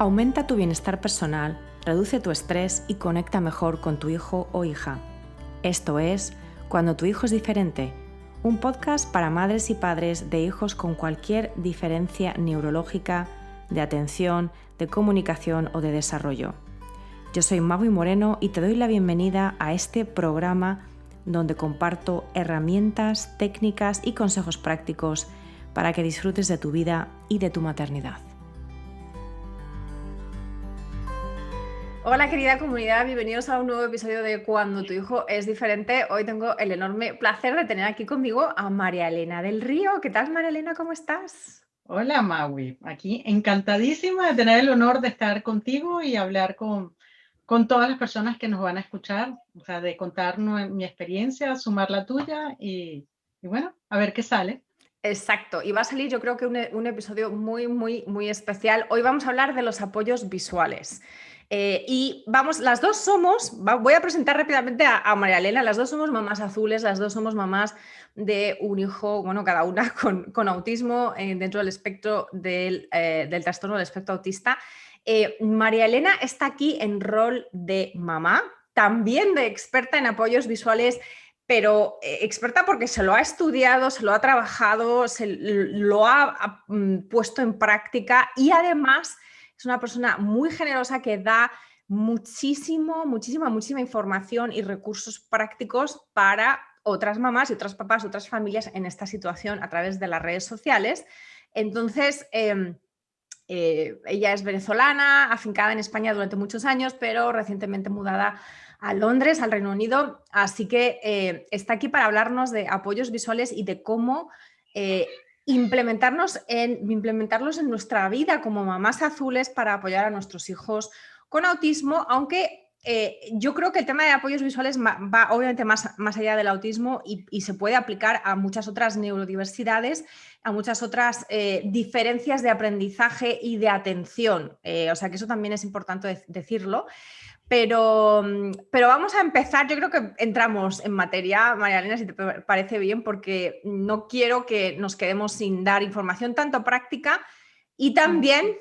Aumenta tu bienestar personal, reduce tu estrés y conecta mejor con tu hijo o hija. Esto es Cuando tu hijo es diferente, un podcast para madres y padres de hijos con cualquier diferencia neurológica, de atención, de comunicación o de desarrollo. Yo soy Magui Moreno y te doy la bienvenida a este programa donde comparto herramientas, técnicas y consejos prácticos para que disfrutes de tu vida y de tu maternidad. Hola querida comunidad, bienvenidos a un nuevo episodio de Cuando tu hijo es diferente. Hoy tengo el enorme placer de tener aquí conmigo a María Elena del Río. ¿Qué tal, María Elena? ¿Cómo estás? Hola, Maui. Aquí encantadísima de tener el honor de estar contigo y hablar con todas las personas que nos van a escuchar, o sea, de contar mi experiencia, sumar la tuya y bueno, a ver qué sale. Exacto, y va a salir yo creo que un episodio muy especial. Hoy vamos a hablar de los apoyos visuales. Y vamos, las dos somos, voy a presentar rápidamente a María Elena, las dos somos mamás azules, las dos somos mamás de un hijo, bueno, cada una con autismo dentro del espectro del trastorno del espectro autista. María Elena está aquí en rol de mamá, también de experta en apoyos visuales, pero experta porque se lo ha estudiado, se lo ha trabajado, lo ha puesto en práctica y además es una persona muy generosa que da muchísima información y recursos prácticos para otras mamás y otras papás, otras familias en esta situación a través de las redes sociales. Entonces, ella es venezolana, afincada en España durante muchos años, pero recientemente mudada a Londres, al Reino Unido. Así que está aquí para hablarnos de apoyos visuales y de cómo implementarlos en nuestra vida como mamás azules para apoyar a nuestros hijos con autismo, aunque yo creo que el tema de apoyos visuales va obviamente más allá del autismo y se puede aplicar a muchas otras neurodiversidades, a muchas otras diferencias de aprendizaje y de atención. O sea que eso también es importante decirlo. Pero vamos a empezar, yo creo que entramos en materia, María Elena, si te parece bien, porque no quiero que nos quedemos sin dar información tanto práctica y también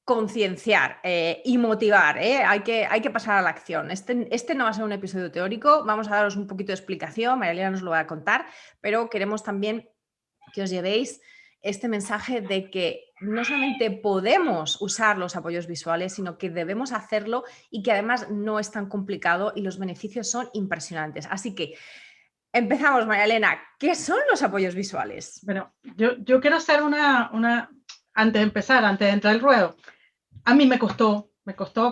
concienciar y motivar. Hay que pasar a la acción. Este no va a ser un episodio teórico, vamos a daros un poquito de explicación, María Elena nos lo va a contar, pero queremos también que os llevéis este mensaje de que no solamente podemos usar los apoyos visuales, sino que debemos hacerlo y que además no es tan complicado y los beneficios son impresionantes. Así que empezamos, María Elena. ¿Qué son los apoyos visuales? Bueno, yo quiero hacer antes de empezar, antes de entrar al ruedo, a mí me costó,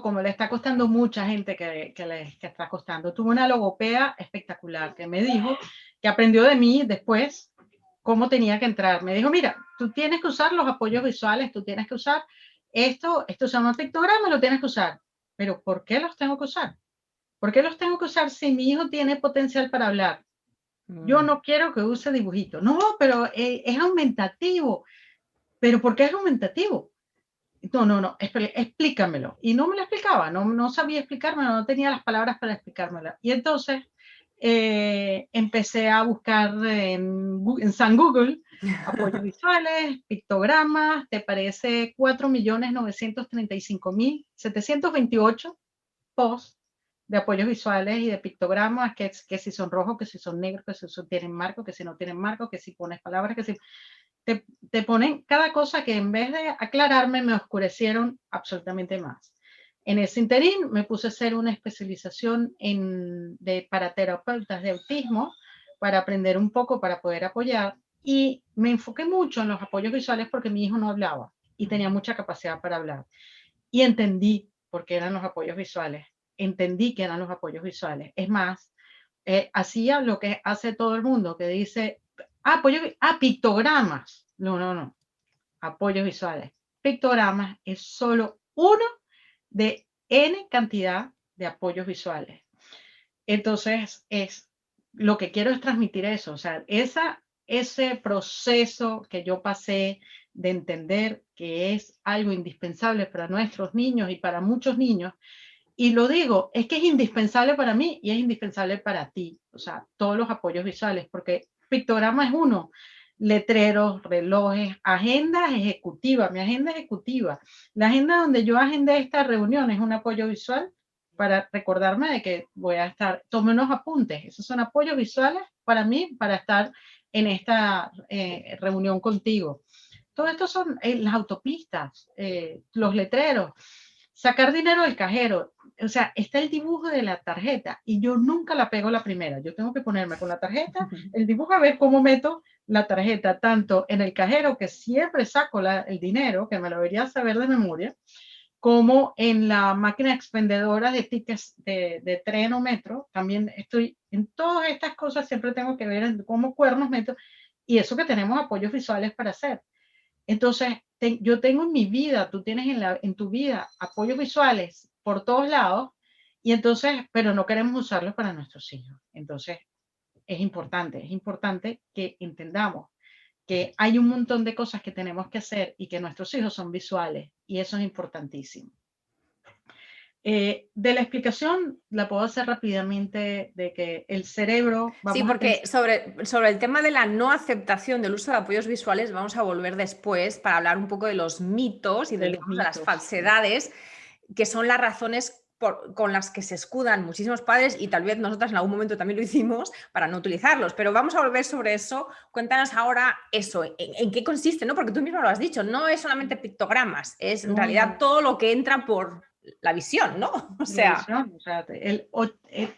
como le está costando mucha gente que está costando. Tuve una logopeda espectacular que me dijo, que aprendió de mí después cómo tenía que entrar. Me dijo, mira, tú tienes que usar los apoyos visuales, tú tienes que usar esto son unos pictogramas, lo tienes que usar. Pero ¿por qué los tengo que usar? ¿Por qué los tengo que usar si mi hijo tiene potencial para hablar? Yo no quiero que use dibujitos. No, pero es aumentativo. ¿Pero por qué es aumentativo? No, explícamelo. Y no me lo explicaba, no sabía explicármelo, no tenía las palabras para explicármelo. Y entonces empecé a buscar en San Google apoyos visuales, pictogramas, te parece 4.935.728 posts de apoyos visuales y de pictogramas, que si son rojos, que si son negros, que si tienen marco, que si no tienen marco, que si pones palabras, que si te ponen cada cosa que en vez de aclararme me oscurecieron absolutamente más. En ese interín me puse a hacer una especialización para terapeutas de autismo, para aprender un poco, para poder apoyar, y me enfoqué mucho en los apoyos visuales porque mi hijo no hablaba y tenía mucha capacidad para hablar. Y entendí por qué eran los apoyos visuales, entendí que eran los apoyos visuales. Es más, hacía lo que hace todo el mundo, que dice, pictogramas. No. Apoyos visuales. Pictogramas es solo uno de N cantidad de apoyos visuales. Entonces, lo que quiero es transmitir eso. O sea, ese proceso que yo pasé de entender que es algo indispensable para nuestros niños y para muchos niños, y lo digo, es que es indispensable para mí y es indispensable para ti. O sea, todos los apoyos visuales, porque pictograma es uno. letreros, relojes, agendas ejecutivas, mi agenda ejecutiva. La agenda donde yo agendé esta reunión es un apoyo visual para recordarme de que voy a estar, tome unos apuntes, esos son apoyos visuales para mí, para estar en esta reunión contigo. Todo esto son las autopistas, los letreros, sacar dinero del cajero. O sea, está el dibujo de la tarjeta y yo nunca la pego la primera. Yo tengo que ponerme con la tarjeta, el dibujo, a ver cómo meto la tarjeta, tanto en el cajero, que siempre saco el dinero, que me lo debería saber de memoria, como en la máquina expendedora de tickets de tren o metro. También estoy en todas estas cosas, siempre tengo que ver en cómo cuernos meto, y eso que tenemos apoyos visuales para hacer. Entonces, yo tengo en mi vida, tú tienes en tu vida apoyos visuales por todos lados, y entonces, pero no queremos usarlos para nuestros hijos. Entonces, es importante que entendamos que hay un montón de cosas que tenemos que hacer y que nuestros hijos son visuales, y eso es importantísimo. De la explicación la puedo hacer rápidamente de que el cerebro... Sí, porque sobre el tema de la no aceptación del uso de apoyos visuales vamos a volver después para hablar un poco de los mitos y de las falsedades, que son las razones con las que se escudan muchísimos padres, y tal vez nosotras en algún momento también lo hicimos para no utilizarlos, pero vamos a volver sobre eso. Cuéntanos ahora eso, en qué consiste, ¿no? Porque tú mismo lo has dicho, no es solamente pictogramas, es en realidad todo lo que entra por la visión, ¿no?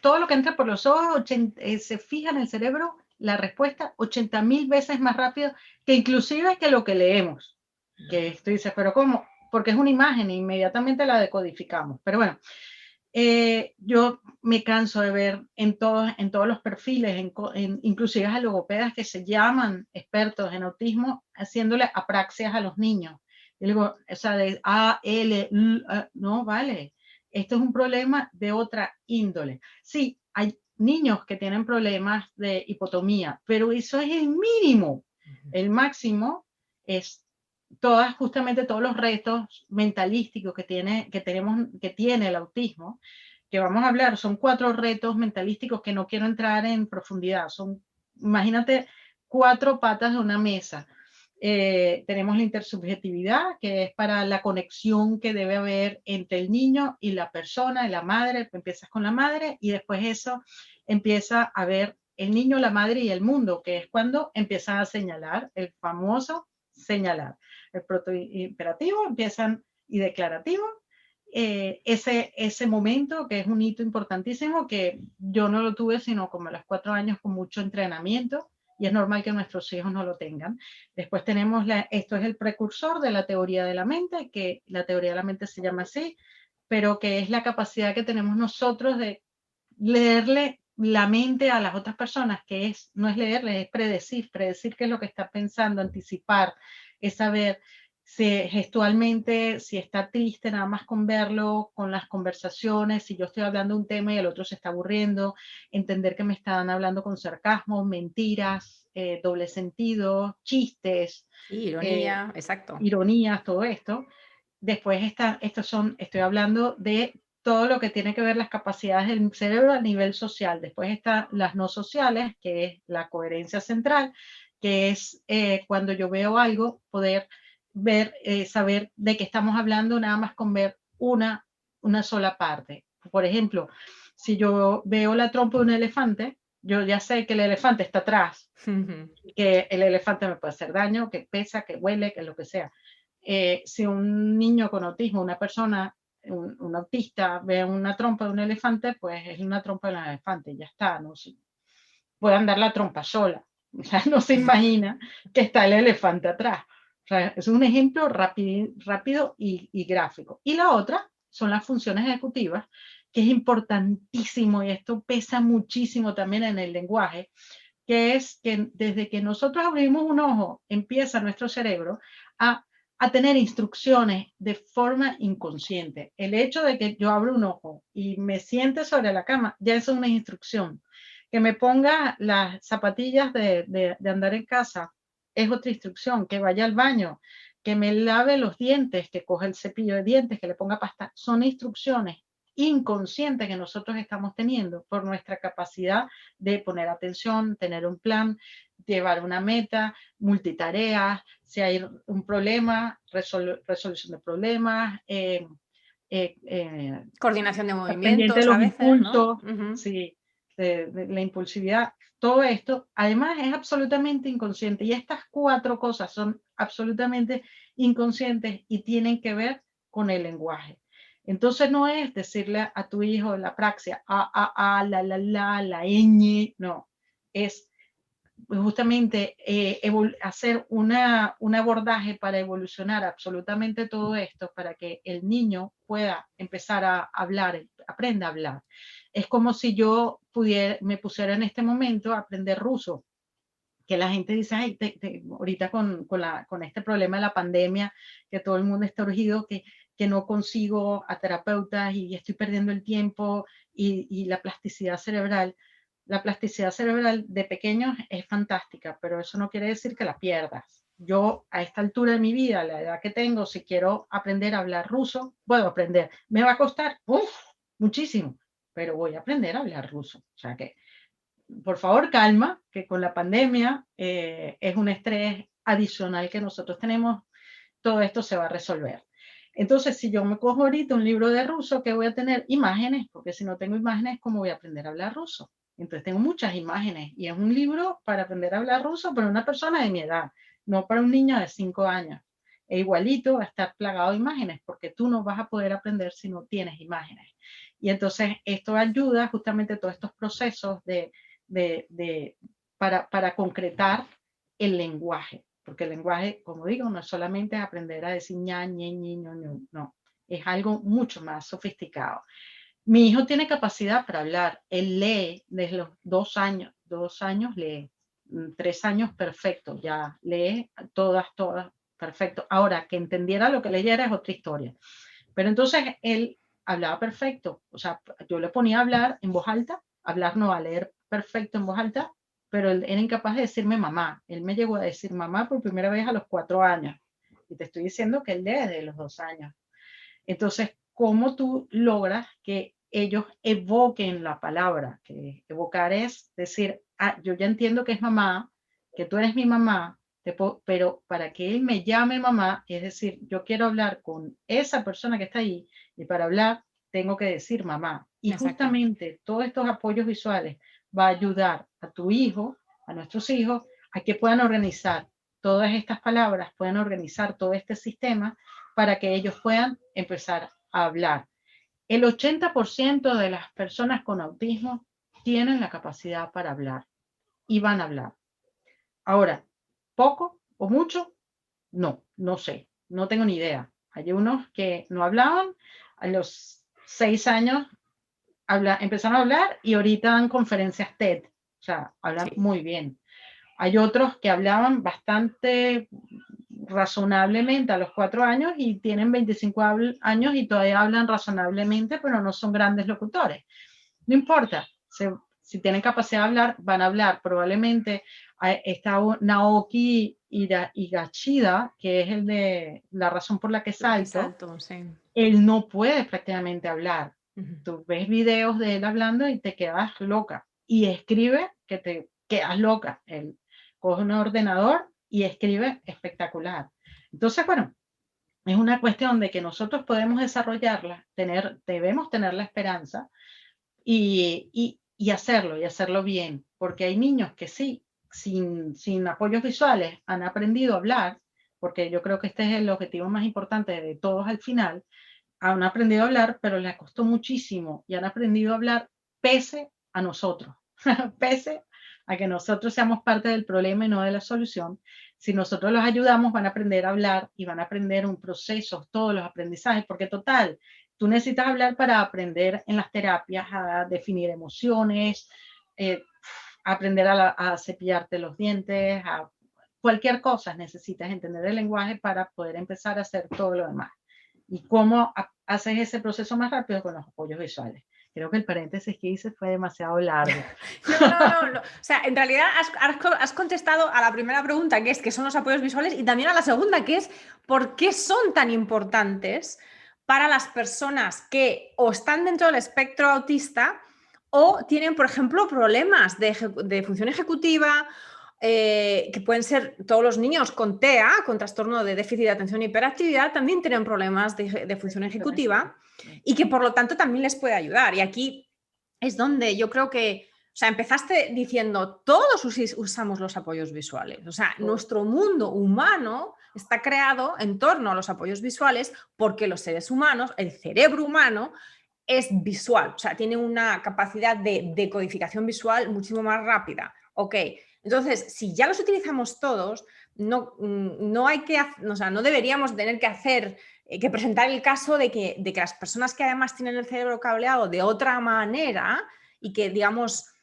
Todo lo que entra por los ojos se fija en el cerebro la respuesta 80.000 veces más rápido que inclusive que lo que leemos. Que tú dices, pero ¿cómo? Porque es una imagen e inmediatamente la decodificamos. Pero bueno, yo me canso de ver en todos los perfiles, inclusive a logopedas que se llaman expertos en autismo, haciéndole apraxias a los niños. Y digo, o sea, de A, L, no, vale. Esto es un problema de otra índole. Sí, hay niños que tienen problemas de hipotomía, pero eso es el mínimo. El máximo es justamente todos los retos mentalísticos que tiene el autismo, que vamos a hablar, son 4 retos mentalísticos que no quiero entrar en profundidad. Imagínate 4 patas de una mesa. Tenemos la intersubjetividad, que es para la conexión que debe haber entre el niño y la persona, y la madre. Empiezas con la madre y después eso empieza a ver el niño, la madre y el mundo, que es cuando empiezan a señalar, el famoso señalar. El protoimperativo empiezan y declarativo. Ese momento que es un hito importantísimo, que yo no lo tuve sino como a los 4 años con mucho entrenamiento, y es normal que nuestros hijos no lo tengan. Después tenemos, esto es el precursor de la teoría de la mente, que la teoría de la mente se llama así, pero que es la capacidad que tenemos nosotros de leerle la mente a las otras personas, que no es leerle, es predecir qué es lo que está pensando, anticipar, es saber gestualmente, si está triste nada más con verlo, con las conversaciones, si yo estoy hablando de un tema y el otro se está aburriendo, entender que me están hablando con sarcasmo, mentiras, doble sentido, chistes. Sí, ironía, exacto. Ironías, todo esto. Después estoy hablando de todo lo que tiene que ver las capacidades del cerebro a nivel social. Después están las no sociales, que es la coherencia central, que es cuando yo veo algo, poder ver, saber de qué estamos hablando nada más con ver una sola parte. Por ejemplo, si yo veo la trompa de un elefante, yo ya sé que el elefante está atrás, que el elefante me puede hacer daño, que pesa, que huele, que lo que sea. Si un niño con autismo, una persona, un autista, ve una trompa de un elefante, pues es una trompa de un elefante, ya está, no puede andar la trompa sola, o sea, no se imagina que está el elefante atrás. O sea, es un ejemplo rápido y gráfico. Y la otra son las funciones ejecutivas, que es importantísimo, y esto pesa muchísimo también en el lenguaje, que es que desde que nosotros abrimos un ojo, empieza nuestro cerebro a tener instrucciones de forma inconsciente. El hecho de que yo abro un ojo y me siente sobre la cama, ya es una instrucción. Que me ponga las zapatillas de andar en casa, es otra instrucción. Que vaya al baño, que me lave los dientes, que coja el cepillo de dientes, que le ponga pasta, son instrucciones inconscientes que nosotros estamos teniendo por nuestra capacidad de poner atención, tener un plan, llevar una meta, multitareas, si hay un problema, resolución de problemas, Coordinación de estar pendiente de movimientos a los veces, ¿no? impulsos, sí, de la impulsividad. Todo esto, además, es absolutamente inconsciente. Y estas 4 cosas son absolutamente inconscientes y tienen que ver con el lenguaje. Entonces no es decirle a tu hijo la praxia, la ñ, no. Es justamente hacer un abordaje para evolucionar absolutamente todo esto, para que el niño pueda empezar a hablar, aprenda a hablar. Es como si yo me pusiera en este momento a aprender ruso, que la gente dice, ay, ahorita con este problema de la pandemia, que todo el mundo está urgido, que no consigo a terapeutas y estoy perdiendo el tiempo y la plasticidad cerebral. La plasticidad cerebral de pequeños es fantástica, pero eso no quiere decir que la pierdas. Yo a esta altura de mi vida, la edad que tengo, si quiero aprender a hablar ruso, puedo aprender. Me va a costar muchísimo, pero voy a aprender a hablar ruso. O sea que, por favor, calma, que con la pandemia es un estrés adicional que nosotros tenemos. Todo esto se va a resolver. Entonces, si yo me cojo ahorita un libro de ruso, ¿qué voy a tener? Imágenes, porque si no tengo imágenes, ¿cómo voy a aprender a hablar ruso? Entonces tengo muchas imágenes y es un libro para aprender a hablar ruso para una persona de mi edad, no para un niño de 5 años. E igualito va a estar plagado de imágenes porque tú no vas a poder aprender si no tienes imágenes. Y entonces esto ayuda justamente a todos estos procesos para concretar el lenguaje. Porque el lenguaje, como digo, no es solamente aprender a decir ña, ñe, ñi, ño, ño, no. Es algo mucho más sofisticado. Mi hijo tiene capacidad para hablar. Él lee desde los 2 años. 2 años lee. 3 años, perfecto. Ya lee todas, perfecto. Ahora, que entendiera lo que leyera es otra historia. Pero entonces él hablaba perfecto. O sea, yo le ponía a hablar en voz alta. Hablar no, a leer perfecto en voz alta, pero él era incapaz de decirme mamá. Él me llegó a decir mamá por primera vez a los 4 años. Y te estoy diciendo que él lee desde los 2 años. Entonces, ¿cómo tú logras que ellos evoquen la palabra? Que evocar es decir, yo ya entiendo que es mamá, que tú eres mi mamá, pero para que él me llame mamá, es decir, yo quiero hablar con esa persona que está ahí y para hablar tengo que decir mamá. Y Exacto. justamente todos estos apoyos visuales va a ayudar a tu hijo, a nuestros hijos, a que puedan organizar todas estas palabras, puedan organizar todo este sistema para que ellos puedan empezar a hablar. El 80% de las personas con autismo tienen la capacidad para hablar y van a hablar. Ahora, ¿poco o mucho? No sé, no tengo ni idea. Hay unos que no hablaban, a los 6 años empezaron a hablar y ahorita dan conferencias TED, o sea, hablan muy bien. Hay otros que hablaban bastante razonablemente a los 4 años y tienen 25 años y todavía hablan razonablemente, pero no son grandes locutores. No importa, si tienen capacidad de hablar, van a hablar. Probablemente está Naoki Higashida, que es el de La razón por la que salto, sí. Él no puede prácticamente hablar. Tú ves videos de él hablando y te quedas loca. Y escribe que te quedas loca. Él coge un ordenador y escribe espectacular. Entonces, bueno, es una cuestión de que nosotros podemos desarrollarla, debemos tener la esperanza y hacerlo bien, porque hay niños que sí, sin apoyos visuales, han aprendido a hablar, porque yo creo que este es el objetivo más importante de todos al final, han aprendido a hablar, pero les costó muchísimo y han aprendido a hablar pese a nosotros, pese a que nosotros seamos parte del problema y no de la solución. Si nosotros los ayudamos, van a aprender a hablar y van a aprender un proceso, todos los aprendizajes, porque total, tú necesitas hablar para aprender en las terapias a definir emociones, aprender a cepillarte los dientes, a cualquier cosa necesitas entender el lenguaje para poder empezar a hacer todo lo demás. ¿Y cómo haces ese proceso más rápido? Con los apoyos visuales. Creo que el paréntesis que hice fue demasiado largo. No. O sea, en realidad has contestado a la primera pregunta, que es qué son los apoyos visuales, y también a la segunda, que es por qué son tan importantes para las personas que o están dentro del espectro autista o tienen, por ejemplo, problemas de función ejecutiva que pueden ser todos los niños con TEA, con trastorno de déficit de atención y hiperactividad, también tienen problemas de función ejecutiva y que por lo tanto también les puede ayudar. Y aquí es donde yo creo que, o sea, empezaste diciendo, todos usamos los apoyos visuales. O sea, nuestro mundo humano está creado en torno a los apoyos visuales porque los seres humanos, el cerebro humano, es visual, o sea, tiene una capacidad de decodificación visual muchísimo más rápida. Ok, entonces, si ya los utilizamos todos, no hay que, o sea, no deberíamos tener que hacer, que presentar el caso de que las personas que además tienen el cerebro cableado de otra manera y que, digamos,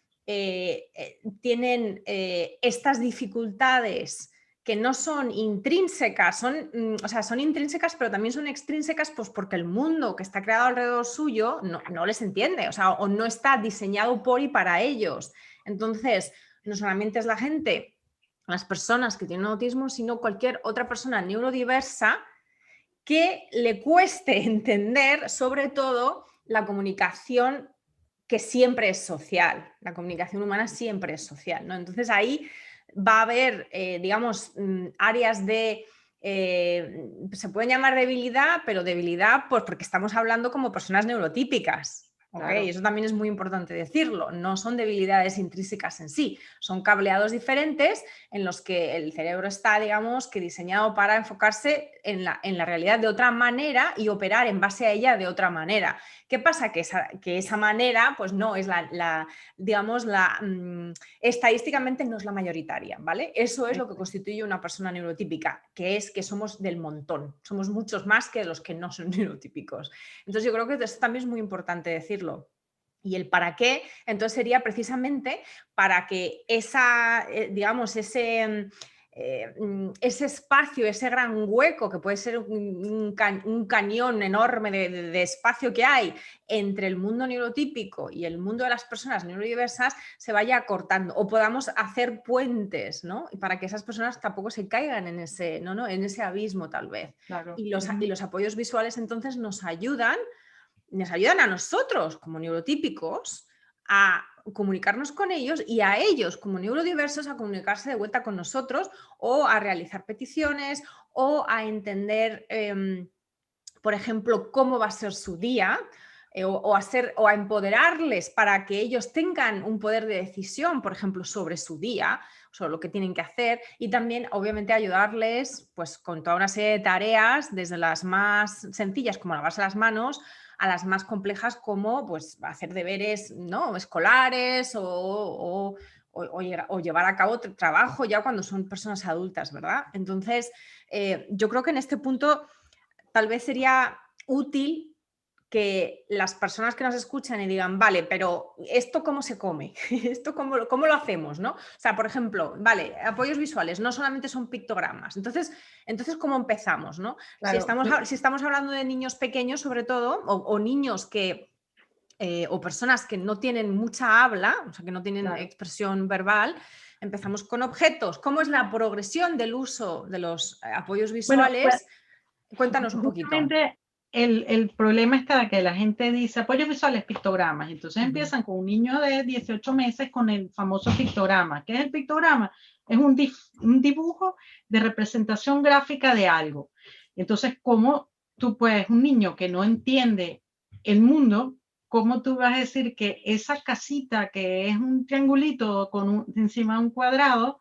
tienen estas dificultades que no son intrínsecas, o sea, son intrínsecas, pero también son extrínsecas, pues porque el mundo que está creado alrededor suyo no les entiende, o sea, o no está diseñado por y para ellos. Entonces, no solamente es la gente, las personas que tienen autismo, sino cualquier otra persona neurodiversa que le cueste entender, sobre todo, la comunicación que siempre es social. La comunicación humana siempre es social, ¿no? Entonces ahí va a haber, digamos, áreas de, se pueden llamar debilidad, pero debilidad pues porque estamos hablando como personas neurotípicas. Okay, claro. Eso también es muy importante decirlo. No son debilidades intrínsecas en sí, son cableados diferentes en los que el cerebro está, digamos, que diseñado para enfocarse en la realidad de otra manera y operar en base a ella de otra manera. ¿Qué pasa? Que esa manera, pues no es digamos, estadísticamente no es la mayoritaria, ¿vale? Eso es lo que constituye una persona neurotípica, que es que somos del montón, somos muchos más que los que no son neurotípicos. Entonces yo creo que eso también es muy importante decirlo. Y el para qué, entonces sería precisamente para que digamos, ese espacio, ese gran hueco que puede ser un cañón enorme de espacio que hay entre el mundo neurotípico y el mundo de las personas neurodiversas se vaya acortando o podamos hacer puentes, ¿no? Y para que esas personas tampoco se caigan en en ese abismo tal vez. Claro. Y los apoyos visuales entonces nos ayudan a nosotros como neurotípicos a comunicarnos con ellos y a ellos como neurodiversos a comunicarse de vuelta con nosotros o a realizar peticiones o a entender, por ejemplo, cómo va a ser su día o a empoderarles para que ellos tengan un poder de decisión, por ejemplo, sobre su día, sobre lo que tienen que hacer y también, obviamente, ayudarles pues, con toda una serie de tareas, desde las más sencillas como lavarse las manos, a las más complejas como pues, hacer deberes, ¿no?, escolares o llevar a cabo trabajo ya cuando son personas adultas, ¿verdad? Entonces, yo creo que en este punto tal vez sería útil que las personas que nos escuchan y digan, vale, pero ¿esto cómo se come? ¿Esto cómo lo hacemos? ¿No? O sea, por ejemplo, vale, apoyos visuales no solamente son pictogramas. Entonces ¿cómo empezamos? ¿No? Claro. Si estamos hablando de niños pequeños, sobre todo, o niños que... o personas que no tienen mucha habla, o sea, que no tienen expresión verbal, empezamos con objetos. ¿Cómo es la progresión del uso de los apoyos visuales? Bueno, pues, cuéntanos un poquito. El problema está que la gente dice apoyos visuales, pictogramas. Entonces empiezan con un niño de 18 meses con el famoso pictograma. ¿Qué es el pictograma? Es un dibujo de representación gráfica de algo. Entonces, ¿cómo tú puedes, un niño que no entiende el mundo, cómo tú vas a decir que esa casita que es un triangulito con encima de un cuadrado,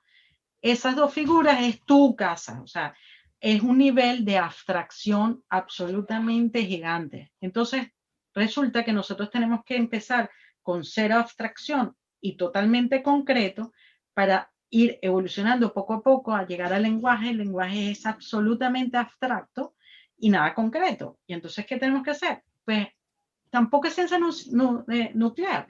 esas dos figuras es tu casa? O sea, es un nivel de abstracción absolutamente gigante. Entonces, resulta que nosotros tenemos que empezar con cero abstracción y totalmente concreto para ir evolucionando poco a poco a llegar al lenguaje. El lenguaje es absolutamente abstracto y nada concreto. Y entonces, ¿qué tenemos que hacer? Pues tampoco es ciencia nuclear.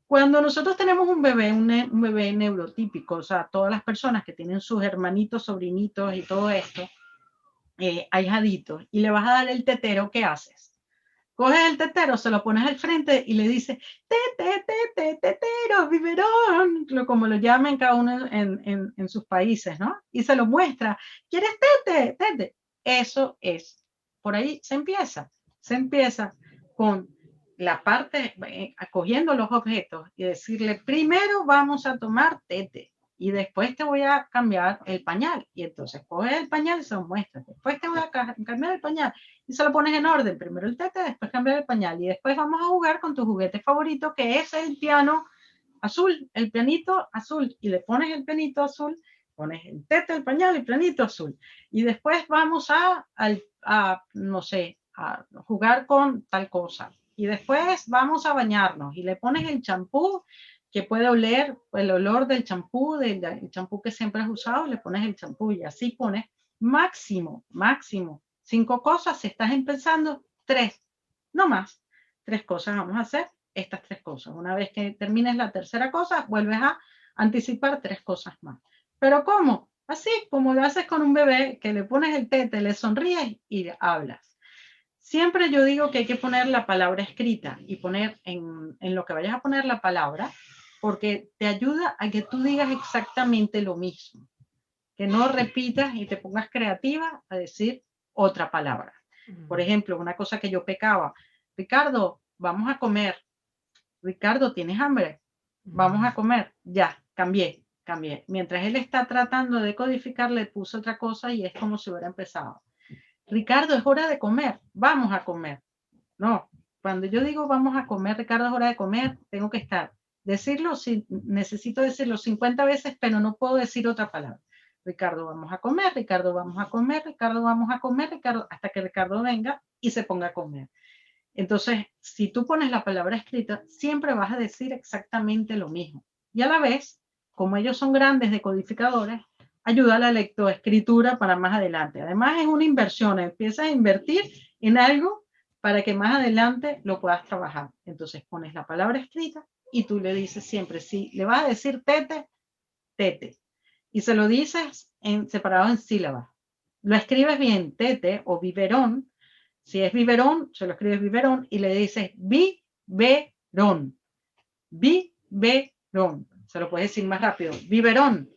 Cuando nosotros tenemos un bebé neurotípico, o sea, todas las personas que tienen sus hermanitos, sobrinitos y todo esto, ahijaditos, y le vas a dar el tetero, ¿qué haces? Coges el tetero, se lo pones al frente y le dices, tetero, biberón, como lo llamen cada uno en sus países, ¿no? Y se lo muestra, ¿quieres tete? Eso es. Por ahí se empieza con la parte, acogiendo los objetos y decirle, primero vamos a tomar tete. y después te voy a cambiar el pañal. Y entonces coges el pañal y se lo muestras. Después te voy a cambiar el pañal y se lo pones en orden. Primero el tete, después cambiar el pañal. Y después vamos a jugar con tu juguete favorito, que es el piano azul, el pianito azul. Y le pones el pianito azul, pones el tete, el pañal, el pianito azul. Y después vamos no sé, a jugar con tal cosa. Y después vamos a bañarnos y le pones el champú que puede oler el olor del champú, del champú que siempre has usado, le pones el champú y así pones máximo 5 cosas. Si estás empezando, 3, no más. 3 cosas vamos a hacer, estas 3 cosas. Una vez que termines la tercera cosa, vuelves a anticipar 3 cosas más. ¿Pero cómo? Así como lo haces con un bebé, que le pones el tete, le sonríes y hablas. Siempre yo digo que hay que poner la palabra escrita y poner en lo que vayas a poner la palabra, porque te ayuda a que tú digas exactamente lo mismo, que no repitas y te pongas creativa a decir otra palabra. Por ejemplo, una cosa que yo pecaba: Ricardo, vamos a comer. Ricardo, ¿tienes hambre? Vamos a comer. Ya, cambié. Mientras él está tratando de codificar, le puse otra cosa y es como si hubiera empezado. Ricardo, es hora de comer, vamos a comer. No, cuando yo digo vamos a comer, Ricardo, es hora de comer, tengo que decirlo, necesito decirlo 50 veces, pero no puedo decir otra palabra. Ricardo, vamos a comer, Ricardo, vamos a comer, Ricardo, vamos a comer, Ricardo, hasta que Ricardo venga y se ponga a comer. Entonces, si tú pones la palabra escrita, siempre vas a decir exactamente lo mismo. Y a la vez, como ellos son grandes decodificadores, ayuda a la lectoescritura para más adelante. Además, es una inversión. Empiezas a invertir en algo para que más adelante lo puedas trabajar. Entonces, pones la palabra escrita y tú le dices siempre, si le vas a decir tete, tete. Y se lo dices separado en sílabas. Lo escribes bien, tete o biberón. Si es biberón, se lo escribes biberón y le dices biberón. Biberón. Se lo puedes decir más rápido. Biberón.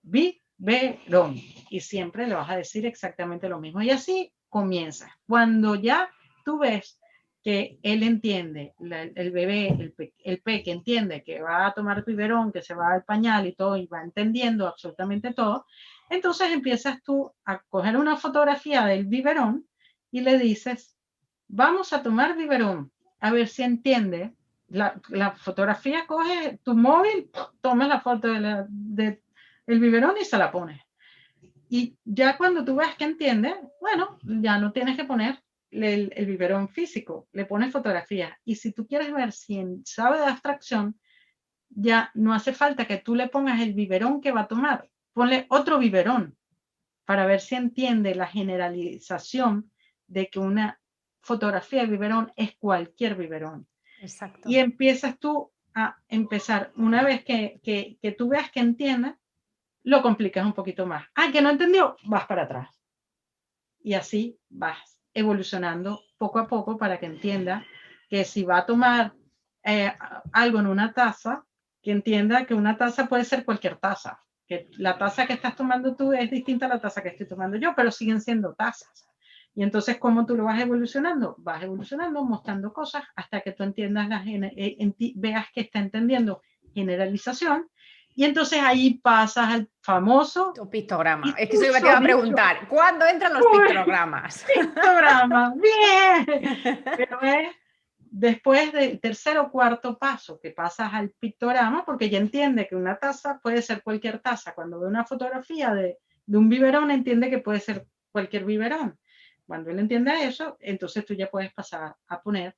Biberón. Y siempre le vas a decir exactamente lo mismo. Y así comienza. Cuando ya tú ves que él entiende, el bebé, el peque entiende que va a tomar biberón, que se va al pañal y todo, y va entendiendo absolutamente todo, entonces empiezas tú a coger una fotografía del biberón y le dices, vamos a tomar biberón, a ver si entiende. La fotografía, coge tu móvil, toma la foto del biberón y se la pones. Y ya cuando tú ves que entiende, bueno, ya no tienes que poner el biberón físico, le pones fotografía. Y si tú quieres ver si sabe de abstracción, ya no hace falta que tú le pongas el biberón que va a tomar, ponle otro biberón para ver si entiende la generalización de que una fotografía de biberón es cualquier biberón. Exacto. Y empiezas tú a empezar, una vez que tú veas que entiende, lo complicas un poquito más. Que no entendió, vas para atrás. Y así vas evolucionando poco a poco para que entienda que si va a tomar algo en una taza, que entienda que una taza puede ser cualquier taza, que la taza que estás tomando tú es distinta a la taza que estoy tomando yo, pero siguen siendo tazas. Y entonces, ¿cómo tú lo vas evolucionando? Vas evolucionando, mostrando cosas hasta que tú entiendas, veas que está entendiendo generalización. Y entonces ahí pasas al famoso pictograma. Es que eso te iba a preguntar. ¿Cuándo entran los pictogramas? Pictograma, bien. Pero es después del tercer o cuarto paso que pasas al pictograma, porque ya entiende que una taza puede ser cualquier taza. Cuando ve una fotografía de un biberón, entiende que puede ser cualquier biberón. Cuando él entiende eso, entonces tú ya puedes pasar a poner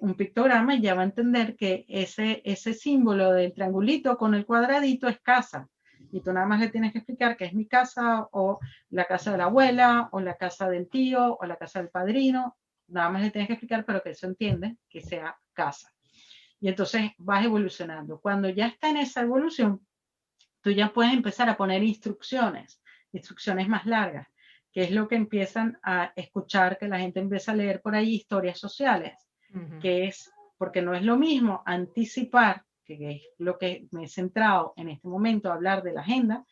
un pictograma y ya va a entender que ese símbolo del triangulito con el cuadradito es casa. Y tú nada más le tienes que explicar que es mi casa o la casa de la abuela o la casa del tío o la casa del padrino. Nada más le tienes que explicar, pero que eso entiende que sea casa. Y entonces vas evolucionando. Cuando ya está en esa evolución, tú ya puedes empezar a poner instrucciones más largas, que es lo que empiezan a escuchar, que la gente empieza a leer por ahí, historias sociales, que es, porque no es lo mismo anticipar, que es lo que me he centrado en este momento, a hablar de la agenda,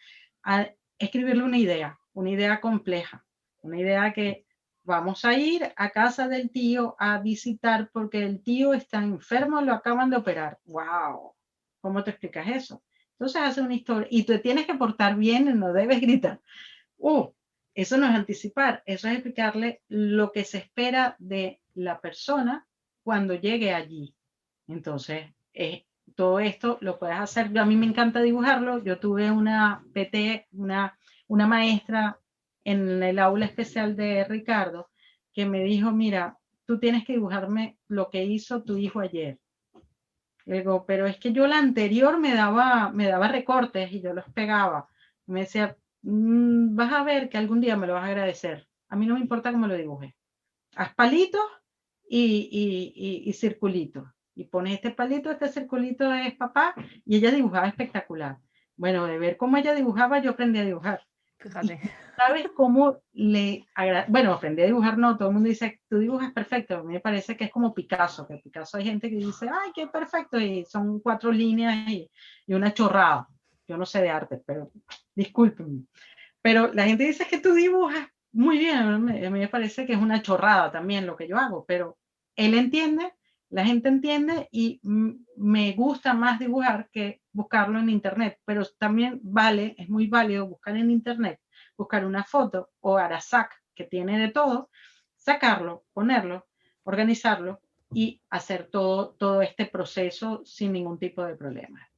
a escribirle una idea compleja, una idea que vamos a ir a casa del tío a visitar porque el tío está enfermo, lo acaban de operar. ¡Wow! ¿Cómo te explicas eso? Entonces hace una historia y tú tienes que portar bien, no debes gritar. Eso no es anticipar, eso es explicarle lo que se espera de la persona cuando llegue allí. Entonces, todo esto lo puedes hacer. A mí me encanta dibujarlo. Yo tuve una PT, una maestra en el aula especial de Ricardo, que me dijo, mira, tú tienes que dibujarme lo que hizo tu hijo ayer. Le digo, pero es que yo la anterior me daba recortes y yo los pegaba. Me decía, vas a ver que algún día me lo vas a agradecer. A mí no me importa cómo lo dibuje. Haz palitos y circulitos. Y pones este palito, este circulito es papá, y ella dibujaba espectacular. Bueno, de ver cómo ella dibujaba, yo aprendí a dibujar. Fíjate. Y sabes cómo bueno, aprendí a dibujar, no, todo el mundo dice, tú dibujas perfecto. A mí me parece que es como Picasso, que Picasso hay gente que dice, ay, qué perfecto, y son 4 líneas y una chorrada. Yo no sé de arte, pero discúlpenme. Pero la gente dice que tú dibujas muy bien, a mí me parece que es una chorrada también lo que yo hago, pero él entiende, la gente entiende y me gusta más dibujar que buscarlo en internet, pero también es muy válido buscar en internet, buscar una foto o Arasac, que tiene de todo, sacarlo, ponerlo, organizarlo y hacer todo este proceso sin ningún tipo de problema.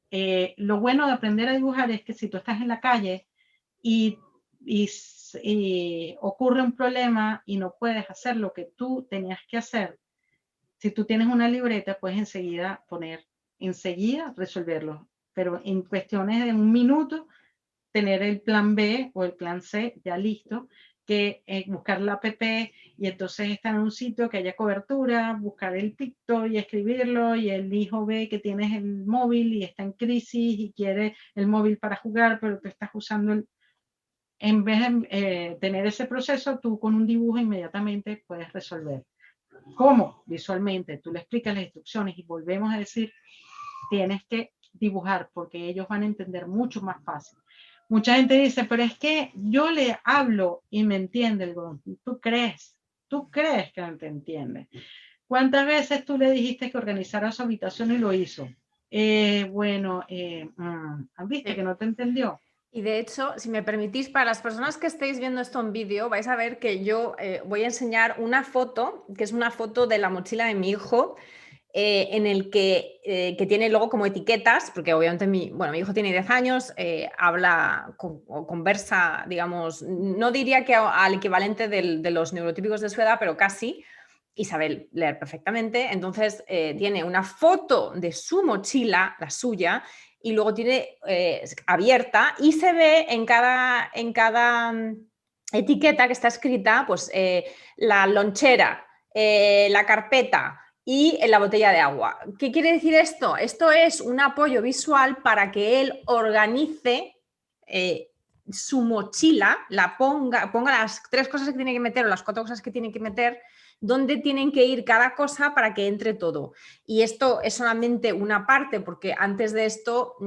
Lo bueno de aprender a dibujar es que si tú estás en la calle y ocurre un problema y no puedes hacer lo que tú tenías que hacer, si tú tienes una libreta, puedes enseguida resolverlo. Pero en cuestiones de un minuto, tener el plan B o el plan C ya listo, que buscar la app y entonces estar en un sitio que haya cobertura, buscar el picto y escribirlo, y el hijo ve que tienes el móvil y está en crisis y quiere el móvil para jugar, pero tú estás usando en vez de tener ese proceso, tú con un dibujo inmediatamente puedes resolver. ¿Cómo? Visualmente. Tú le explicas las instrucciones y volvemos a decir, tienes que dibujar porque ellos van a entender mucho más fácil. Mucha gente dice, pero es que yo le hablo y me entiende. Tú crees que no te entiende. ¿Cuántas veces tú le dijiste que organizara su habitación y lo hizo? ¿Viste que no te entendió? Y de hecho, si me permitís, para las personas que estéis viendo esto en vídeo, vais a ver que yo voy a enseñar una foto, que es una foto de la mochila de mi hijo, en el que tiene luego como etiquetas, porque obviamente mi hijo tiene 10 años, habla o conversa, digamos, no diría que al equivalente de los neurotípicos de su edad, pero casi, y sabe leer perfectamente. Entonces, tiene una foto de su mochila, la suya, y luego tiene abierta y se ve en cada etiqueta que está escrita, pues la lonchera, la carpeta y la botella de agua. ¿Qué quiere decir esto? Esto es un apoyo visual para que él organice su mochila, ponga las 3 cosas que tiene que meter o las 4 cosas que tiene que meter, dónde tienen que ir cada cosa para que entre todo. Y esto es solamente una parte, porque antes de esto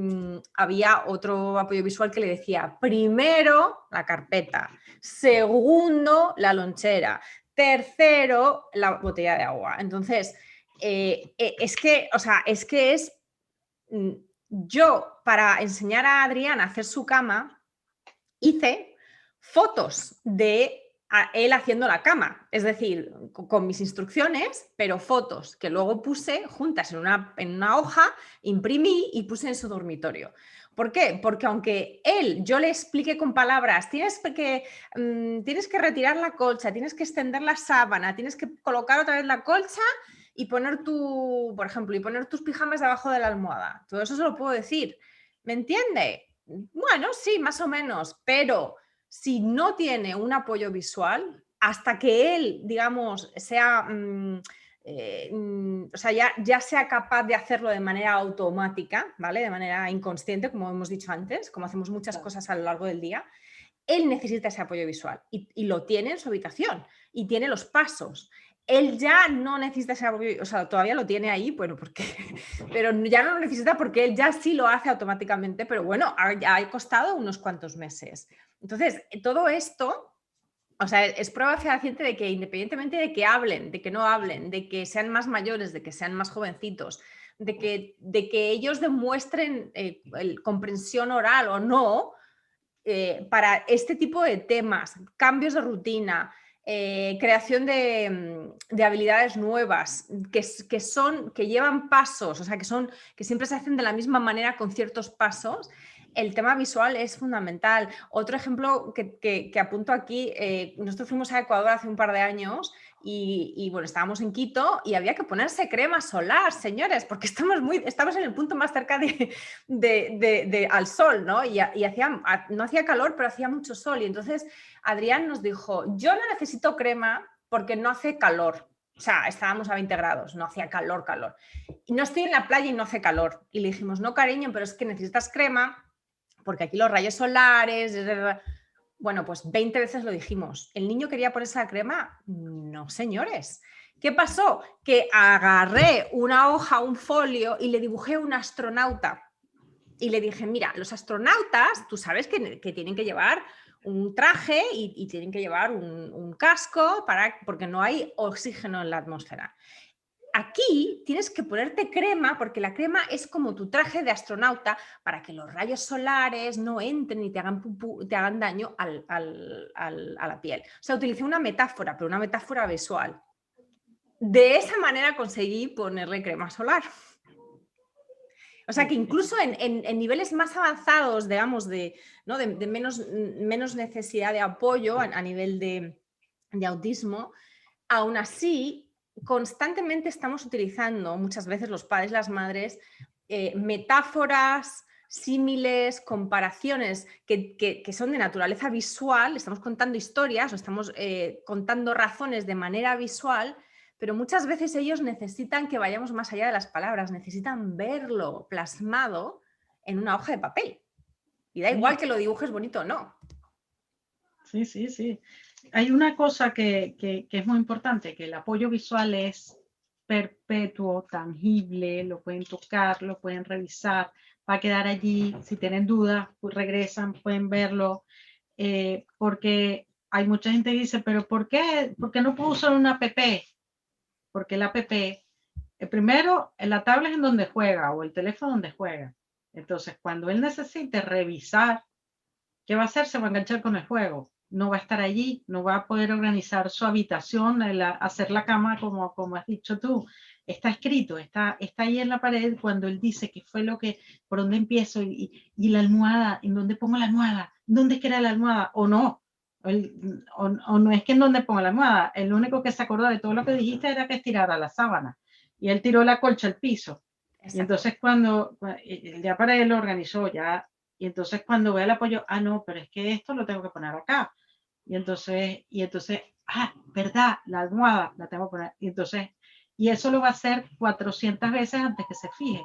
había otro apoyo visual que le decía, primero la carpeta, segundo la lonchera, tercero la botella de agua. Entonces, es que es yo, para enseñar a Adrián a hacer su cama, hice fotos de él haciendo la cama, es decir, con mis instrucciones, pero fotos que luego puse juntas en una hoja, imprimí y puse en su dormitorio. ¿Por qué? Porque aunque yo le explique con palabras, tienes que retirar la colcha, tienes que extender la sábana, tienes que colocar otra vez la colcha y poner por ejemplo, y poner tus pijamas debajo de la almohada. Todo eso se lo puedo decir. ¿Me entiende? Bueno, sí, más o menos, pero si no tiene un apoyo visual, hasta que él, digamos, sea, o sea, ya sea capaz de hacerlo de manera automática, ¿vale? De manera inconsciente, como hemos dicho antes, como hacemos muchas cosas a lo largo del día, él necesita ese apoyo visual y lo tiene en su habitación y tiene los pasos. Él ya no necesita ese apoyo, o sea, todavía lo tiene ahí, bueno, pero ya no lo necesita porque él ya sí lo hace automáticamente, pero bueno, ha costado unos cuantos meses. Entonces, todo esto, o sea, es prueba fehaciente de que independientemente de que hablen, de que no hablen, de que sean más mayores, de que sean más jovencitos, de que ellos demuestren comprensión oral o no para este tipo de temas, cambios de rutina, creación de habilidades nuevas, que llevan pasos, o sea, que siempre se hacen de la misma manera con ciertos pasos. El tema visual es fundamental. Otro ejemplo que apunto aquí, nosotros fuimos a Ecuador hace un par de años y bueno, estábamos en Quito y había que ponerse crema solar, señores, porque estamos en el punto más cerca al sol, ¿no? Y no hacía calor, pero hacía mucho sol. Y entonces Adrián nos dijo, yo no necesito crema porque no hace calor. O sea, estábamos a 20 grados, no hacía calor. Y no estoy en la playa y no hace calor. Y le dijimos, no, cariño, pero es que necesitas crema porque aquí los rayos solares... Bueno, pues 20 veces lo dijimos. ¿El niño quería ponerse la crema? No, señores. ¿Qué pasó? Que agarré una hoja, un folio y le dibujé un astronauta. Y le dije, mira, los astronautas, tú sabes que tienen que llevar un traje y tienen que llevar un casco porque no hay oxígeno en la atmósfera. Aquí tienes que ponerte crema porque la crema es como tu traje de astronauta para que los rayos solares no entren y te hagan daño a la piel. O sea, utilicé una metáfora, pero una metáfora visual. De esa manera conseguí ponerle crema solar. O sea que incluso en niveles más avanzados, digamos, ¿no? de menos necesidad de apoyo a nivel de autismo, aún así constantemente estamos utilizando, muchas veces los padres, las madres, metáforas, símiles, comparaciones que son de naturaleza visual, estamos contando historias o estamos contando razones de manera visual, pero muchas veces ellos necesitan que vayamos más allá de las palabras, necesitan verlo plasmado en una hoja de papel. Y da igual que lo dibujes bonito o no. Sí, sí, sí. Hay una cosa que es muy importante, que el apoyo visual es perpetuo, tangible, lo pueden tocar, lo pueden revisar, va a quedar allí. Si tienen dudas, pues regresan, pueden verlo, porque hay mucha gente que dice, pero ¿por qué no puedo usar una app? Porque la app, primero, la tablet es en donde juega o el teléfono donde juega. Entonces, cuando él necesite revisar, ¿qué va a hacer? Se va a enganchar con el juego. No va a estar allí, no va a poder organizar su habitación, hacer la cama como has dicho tú. Está escrito, está ahí en la pared cuando él dice qué fue por dónde empiezo y la almohada, en dónde pongo la almohada, dónde queda la almohada o no. O no es que en dónde pongo la almohada, el único que se acordó de todo lo que dijiste era que estirara la sábana y él tiró la colcha al piso. Exacto. Y entonces cuando ya para él lo organizó, ya. Y entonces cuando ve el apoyo, no, pero es que esto lo tengo que poner acá. Y entonces, ¿verdad? La almohada la tengo que poner. Y eso lo va a hacer 400 veces antes que se fije.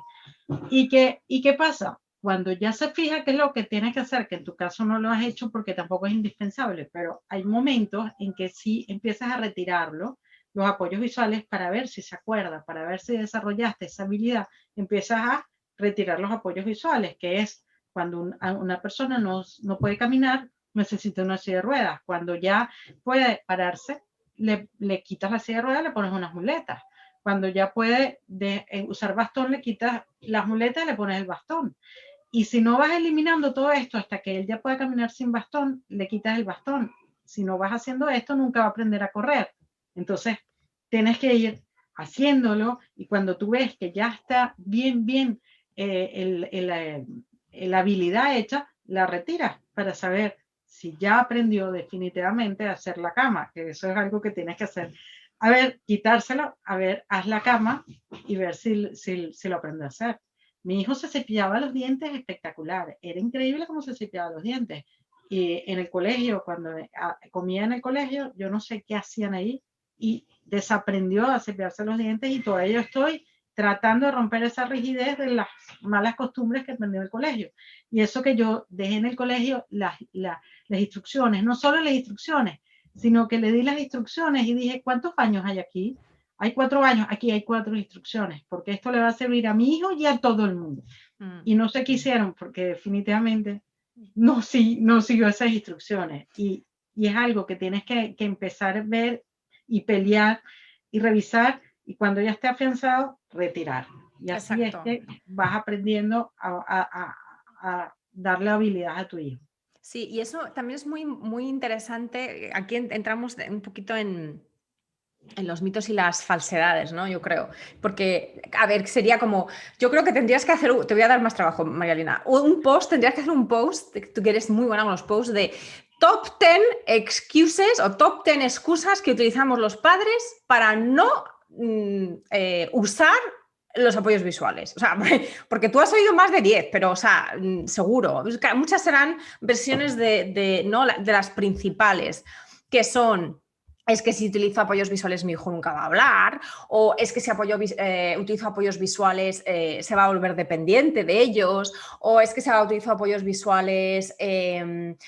¿Y qué pasa? Cuando ya se fija qué es lo que tiene que hacer, que en tu caso no lo has hecho porque tampoco es indispensable, pero hay momentos en que sí empiezas a retirarlo, los apoyos visuales, para ver si se acuerda, para ver si desarrollaste esa habilidad, empiezas a retirar los apoyos visuales, que es cuando una persona no puede caminar, necesita una silla de ruedas. Cuando ya puede pararse, le quitas la silla de ruedas, le pones unas muletas. Cuando ya puede usar bastón, le quitas las muletas y le pones el bastón. Y si no vas eliminando todo esto hasta que él ya pueda caminar sin bastón, le quitas el bastón. Si no vas haciendo esto, nunca va a aprender a correr. Entonces, tienes que ir haciéndolo y cuando tú ves que ya está bien la habilidad hecha, la retiras para saber si ya aprendió definitivamente a hacer la cama, que eso es algo que tienes que hacer. A ver, quitárselo, a ver, haz la cama y ver si lo aprende a hacer. Mi hijo se cepillaba los dientes espectacular, era increíble cómo se cepillaba los dientes. Y en el colegio, cuando comía en el colegio, yo no sé qué hacían ahí y desaprendió a cepillarse los dientes y todavía yo estoy tratando de romper esa rigidez de las malas costumbres que aprendí en el colegio. Y eso que yo dejé en el colegio, las instrucciones, no solo las instrucciones, sino que le di las instrucciones y dije, ¿cuántos baños hay aquí? Hay 4 baños, aquí hay 4 instrucciones, porque esto le va a servir a mi hijo y a todo el mundo. Y no sé qué hicieron, porque definitivamente no siguió esas instrucciones. Y es algo que tienes que empezar a ver y pelear y revisar, y cuando ya esté afianzado, retirar. Y así es Exacto. que vas aprendiendo a darle habilidad a tu hijo. Sí, y eso también es muy, muy interesante. Aquí entramos un poquito en los mitos y las falsedades, ¿no? Yo creo. Porque, a ver, sería como, yo creo que tendrías que hacer, te voy a dar más trabajo, Marialina, un post, tendrías que hacer un post, tú que eres muy buena con los posts, de top 10 excuses o top 10 excusas que utilizamos los padres para no usar los apoyos visuales. O sea, porque tú has oído más de 10, pero, o sea, seguro. Muchas serán versiones ¿no? de las principales, que son: es que si utilizo apoyos visuales mi hijo nunca va a hablar, o es que si utilizo apoyos visuales se va a volver dependiente de ellos, o es que si utilizo apoyos visuales,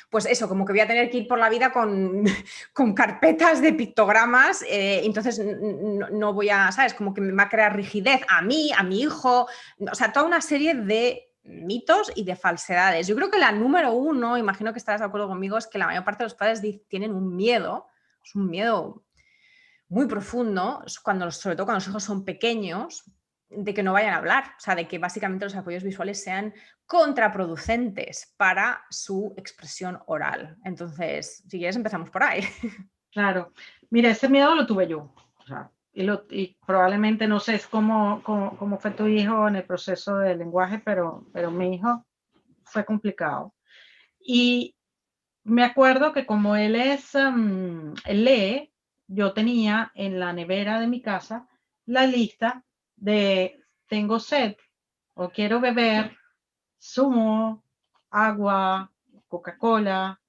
pues eso, como que voy a tener que ir por la vida con, con carpetas de pictogramas, entonces no voy a, ¿sabes? Como que me va a crear rigidez a mí, a mi hijo, o sea, toda una serie de mitos y de falsedades. Yo creo que la número uno, imagino que estarás de acuerdo conmigo, es que la mayor parte de los padres tienen un miedo. Es un miedo muy profundo, sobre todo cuando los hijos son pequeños, de que no vayan a hablar, o sea, de que básicamente los apoyos visuales sean contraproducentes para su expresión oral. Entonces, si quieres, empezamos por ahí. Claro, mira, ese miedo lo tuve yo. O sea, y probablemente no sé cómo fue tu hijo en el proceso del lenguaje, pero mi hijo fue complicado. Y me acuerdo que como él él lee, yo tenía en la nevera de mi casa la lista de tengo sed o quiero beber zumo, agua, Coca-Cola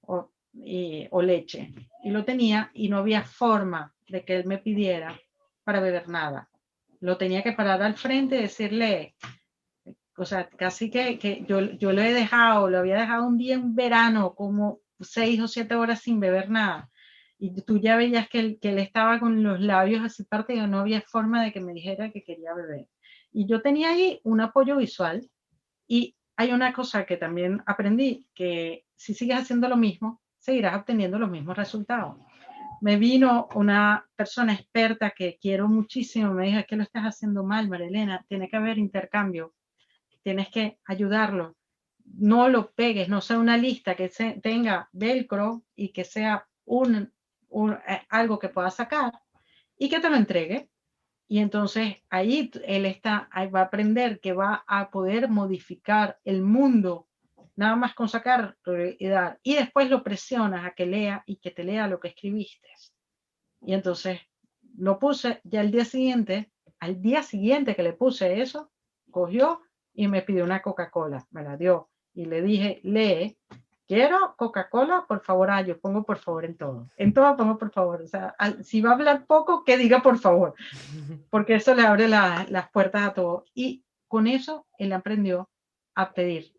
o leche. Y lo tenía y no había forma de que él me pidiera para beber nada. Lo tenía que parar al frente y decirle, o sea, casi que yo lo había dejado un día en verano, como 6 o 7 horas sin beber nada. Y tú ya veías que él estaba con los labios así partidos, no había forma de que me dijera que quería beber. Y yo tenía ahí un apoyo visual. Y hay una cosa que también aprendí, que si sigues haciendo lo mismo, seguirás obteniendo los mismos resultados. Me vino una persona experta que quiero muchísimo, me dijo: es que lo estás haciendo mal, Marilena, tiene que haber intercambio, tienes que ayudarlo, no lo pegues, no sea una lista que tenga velcro y que sea algo que pueda sacar y que te lo entregue. Y entonces ahí ahí va a aprender que va a poder modificar el mundo nada más con sacar prioridad. Y después lo presionas a que lea y que te lea lo que escribiste. Y entonces lo puse ya al día siguiente que le puse eso, cogió y me pidió una Coca-Cola, me la dio. Y le dije: lee, quiero Coca-Cola, por favor. Yo pongo por favor en todo pongo por favor. O sea, si va a hablar poco, que diga por favor, porque eso le abre las puertas a todo. Y con eso él aprendió a pedir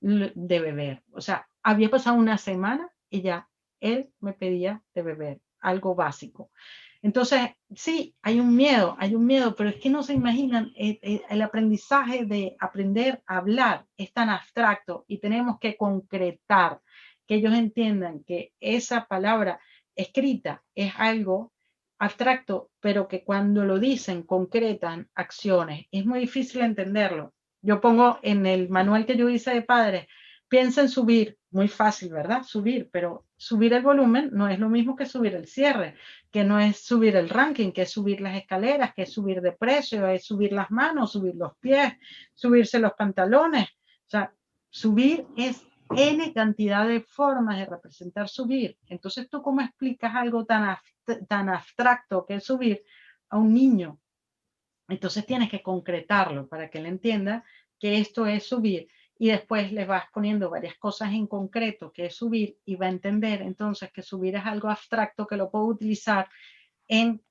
de beber. O sea, había pasado una semana y ya él me pedía de beber, algo básico. Entonces, sí, hay un miedo, pero es que no se imaginan, el aprendizaje de aprender a hablar es tan abstracto y tenemos que concretar, que ellos entiendan que esa palabra escrita es algo abstracto, pero que cuando lo dicen concretan acciones. Es muy difícil entenderlo. Yo pongo en el manual que yo hice de padres, piensa en subir, muy fácil, ¿verdad? Subir, pero subir el volumen no es lo mismo que subir el cierre, que no es subir el ranking, que es subir las escaleras, que es subir de precio, es subir las manos, subir los pies, subirse los pantalones. O sea, subir es N cantidad de formas de representar subir. Entonces, ¿tú cómo explicas algo tan abstracto que es subir a un niño? Entonces tienes que concretarlo para que él entienda que esto es subir y después le vas poniendo varias cosas en concreto que es subir y va a entender entonces que subir es algo abstracto que lo puedo utilizar en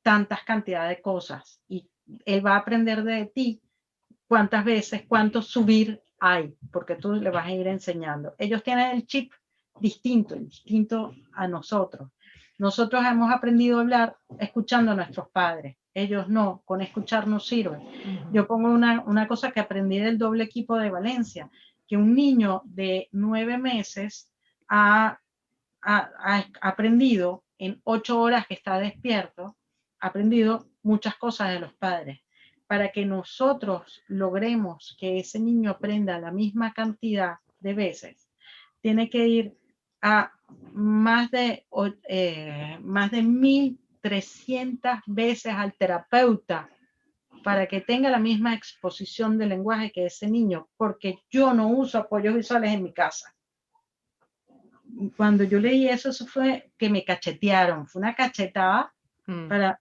tantas cantidades de cosas y él va a aprender de ti cuántas veces, cuánto subir hay, porque tú le vas a ir enseñando. Ellos tienen el chip distinto a nosotros. Nosotros hemos aprendido a hablar escuchando a nuestros padres. Ellos no, con escuchar no sirve. Yo pongo una cosa que aprendí del doble equipo de Valencia, que un niño de 9 meses ha aprendido en 8 horas que está despierto, ha aprendido muchas cosas de los padres. para que nosotros logremos que ese niño aprenda la misma cantidad de veces, tiene que ir a más de 1.300 veces al terapeuta para que tenga la misma exposición de lenguaje que ese niño, porque yo no uso apoyos visuales en mi casa. Cuando yo leí eso, eso fue que me cachetearon, fue una cachetada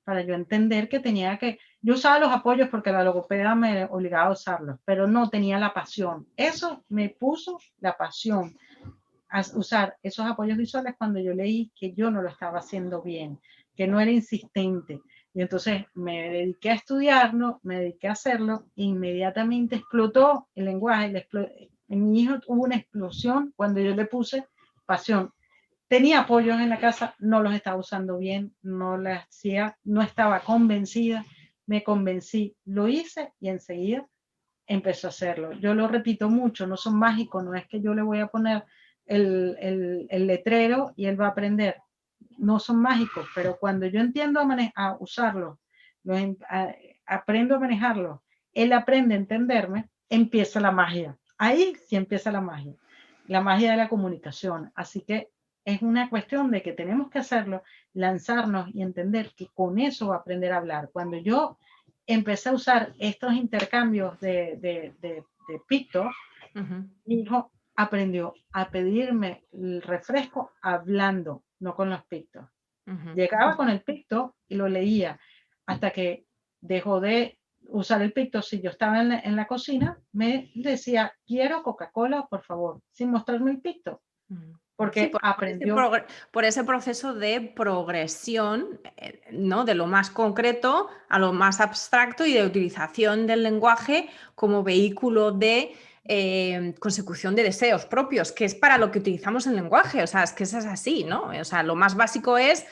para yo entender que tenía que... Yo usaba los apoyos porque la logopeda me obligaba a usarlos, pero no tenía la pasión. Eso me puso la pasión a usar esos apoyos visuales cuando yo leí que yo no lo estaba haciendo bien, que no era insistente. Y entonces me dediqué a estudiarlo, me dediqué a hacerlo, e inmediatamente explotó el lenguaje. En mi hijo hubo una explosión cuando yo le puse pasión. Tenía apoyos en la casa, no los estaba usando bien, no lo hacía, no estaba convencida, me convencí, lo hice y enseguida empezó a hacerlo. Yo lo repito mucho, no son mágicos, no es que yo le voy a poner el letrero y él va a aprender. No son mágicos, pero cuando yo entiendo a usarlos, aprendo a manejarlos, él aprende a entenderme, empieza la magia. Ahí sí empieza la magia de la comunicación. Así que es una cuestión de que tenemos que hacerlo, lanzarnos y entender que con eso va a aprender a hablar. Cuando yo empecé a usar estos intercambios de pictos, mi hijo aprendió a pedirme el refresco hablando, no con los pictos. Llegaba con el picto y lo leía hasta que dejó de usar el picto. Si yo estaba en la cocina, me decía, quiero Coca-Cola, por favor, sin mostrarme el picto. Porque sí, aprendió. Por ese proceso de progresión, ¿no? De lo más concreto a lo más abstracto y de utilización del lenguaje como vehículo de consecución de deseos propios, que es para lo que utilizamos el lenguaje. O sea, es que eso es así, ¿no? O sea, lo más básico es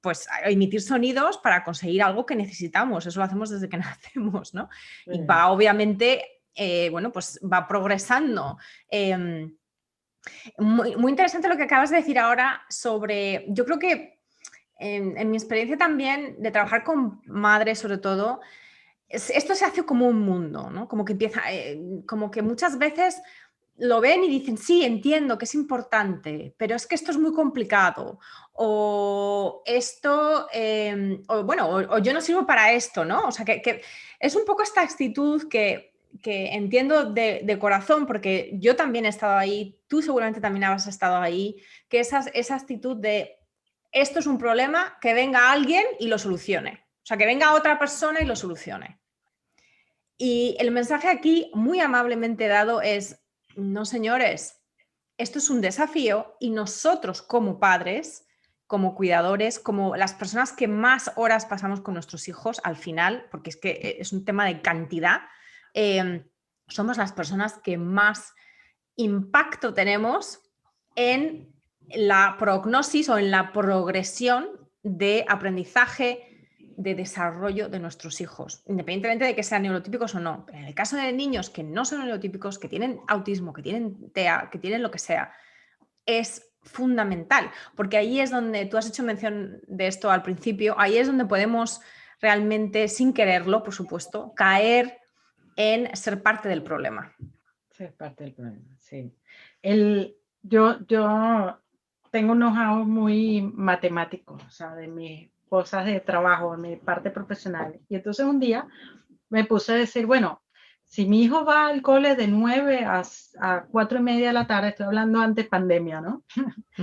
pues emitir sonidos para conseguir algo que necesitamos. Eso lo hacemos desde que nacemos, ¿no? Y va obviamente, bueno, pues va progresando. Muy interesante lo que acabas de decir ahora sobre, yo creo que en mi experiencia también de trabajar con madres sobre todo, esto se hace como un mundo, ¿no? Como que empieza, como que muchas veces lo ven y dicen, sí, entiendo que es importante, pero es que esto es muy complicado. O esto, o yo no sirvo para esto, ¿no? O sea, que es un poco esta actitud que entiendo de corazón, porque yo también he estado ahí, tú seguramente también has estado ahí, que esa actitud de esto es un problema, que venga alguien y lo solucione. O sea, que venga otra persona y lo solucione. Y el mensaje aquí, muy amablemente dado, es, no señores, esto es un desafío y nosotros como padres, como cuidadores, como las personas que más horas pasamos con nuestros hijos al final, porque es que es un tema de cantidad, somos las personas que más impacto tenemos en la prognosis o en la progresión de aprendizaje, de desarrollo de nuestros hijos, independientemente de que sean neurotípicos o no. Pero en el caso de niños que no son neurotípicos, que tienen autismo, que tienen TEA, que tienen lo que sea, es fundamental, porque ahí es donde tú has hecho mención de esto al principio, ahí es donde podemos realmente, sin quererlo, por supuesto, caer en ser parte del problema. Ser parte del problema, sí. Yo tengo un know-how muy matemático, o sea, de mis cosas de trabajo, de mi parte profesional. Y entonces un día me puse a decir, bueno, si mi hijo va al cole de 9 a 4:30 de la tarde, estoy hablando antes pandemia, ¿no?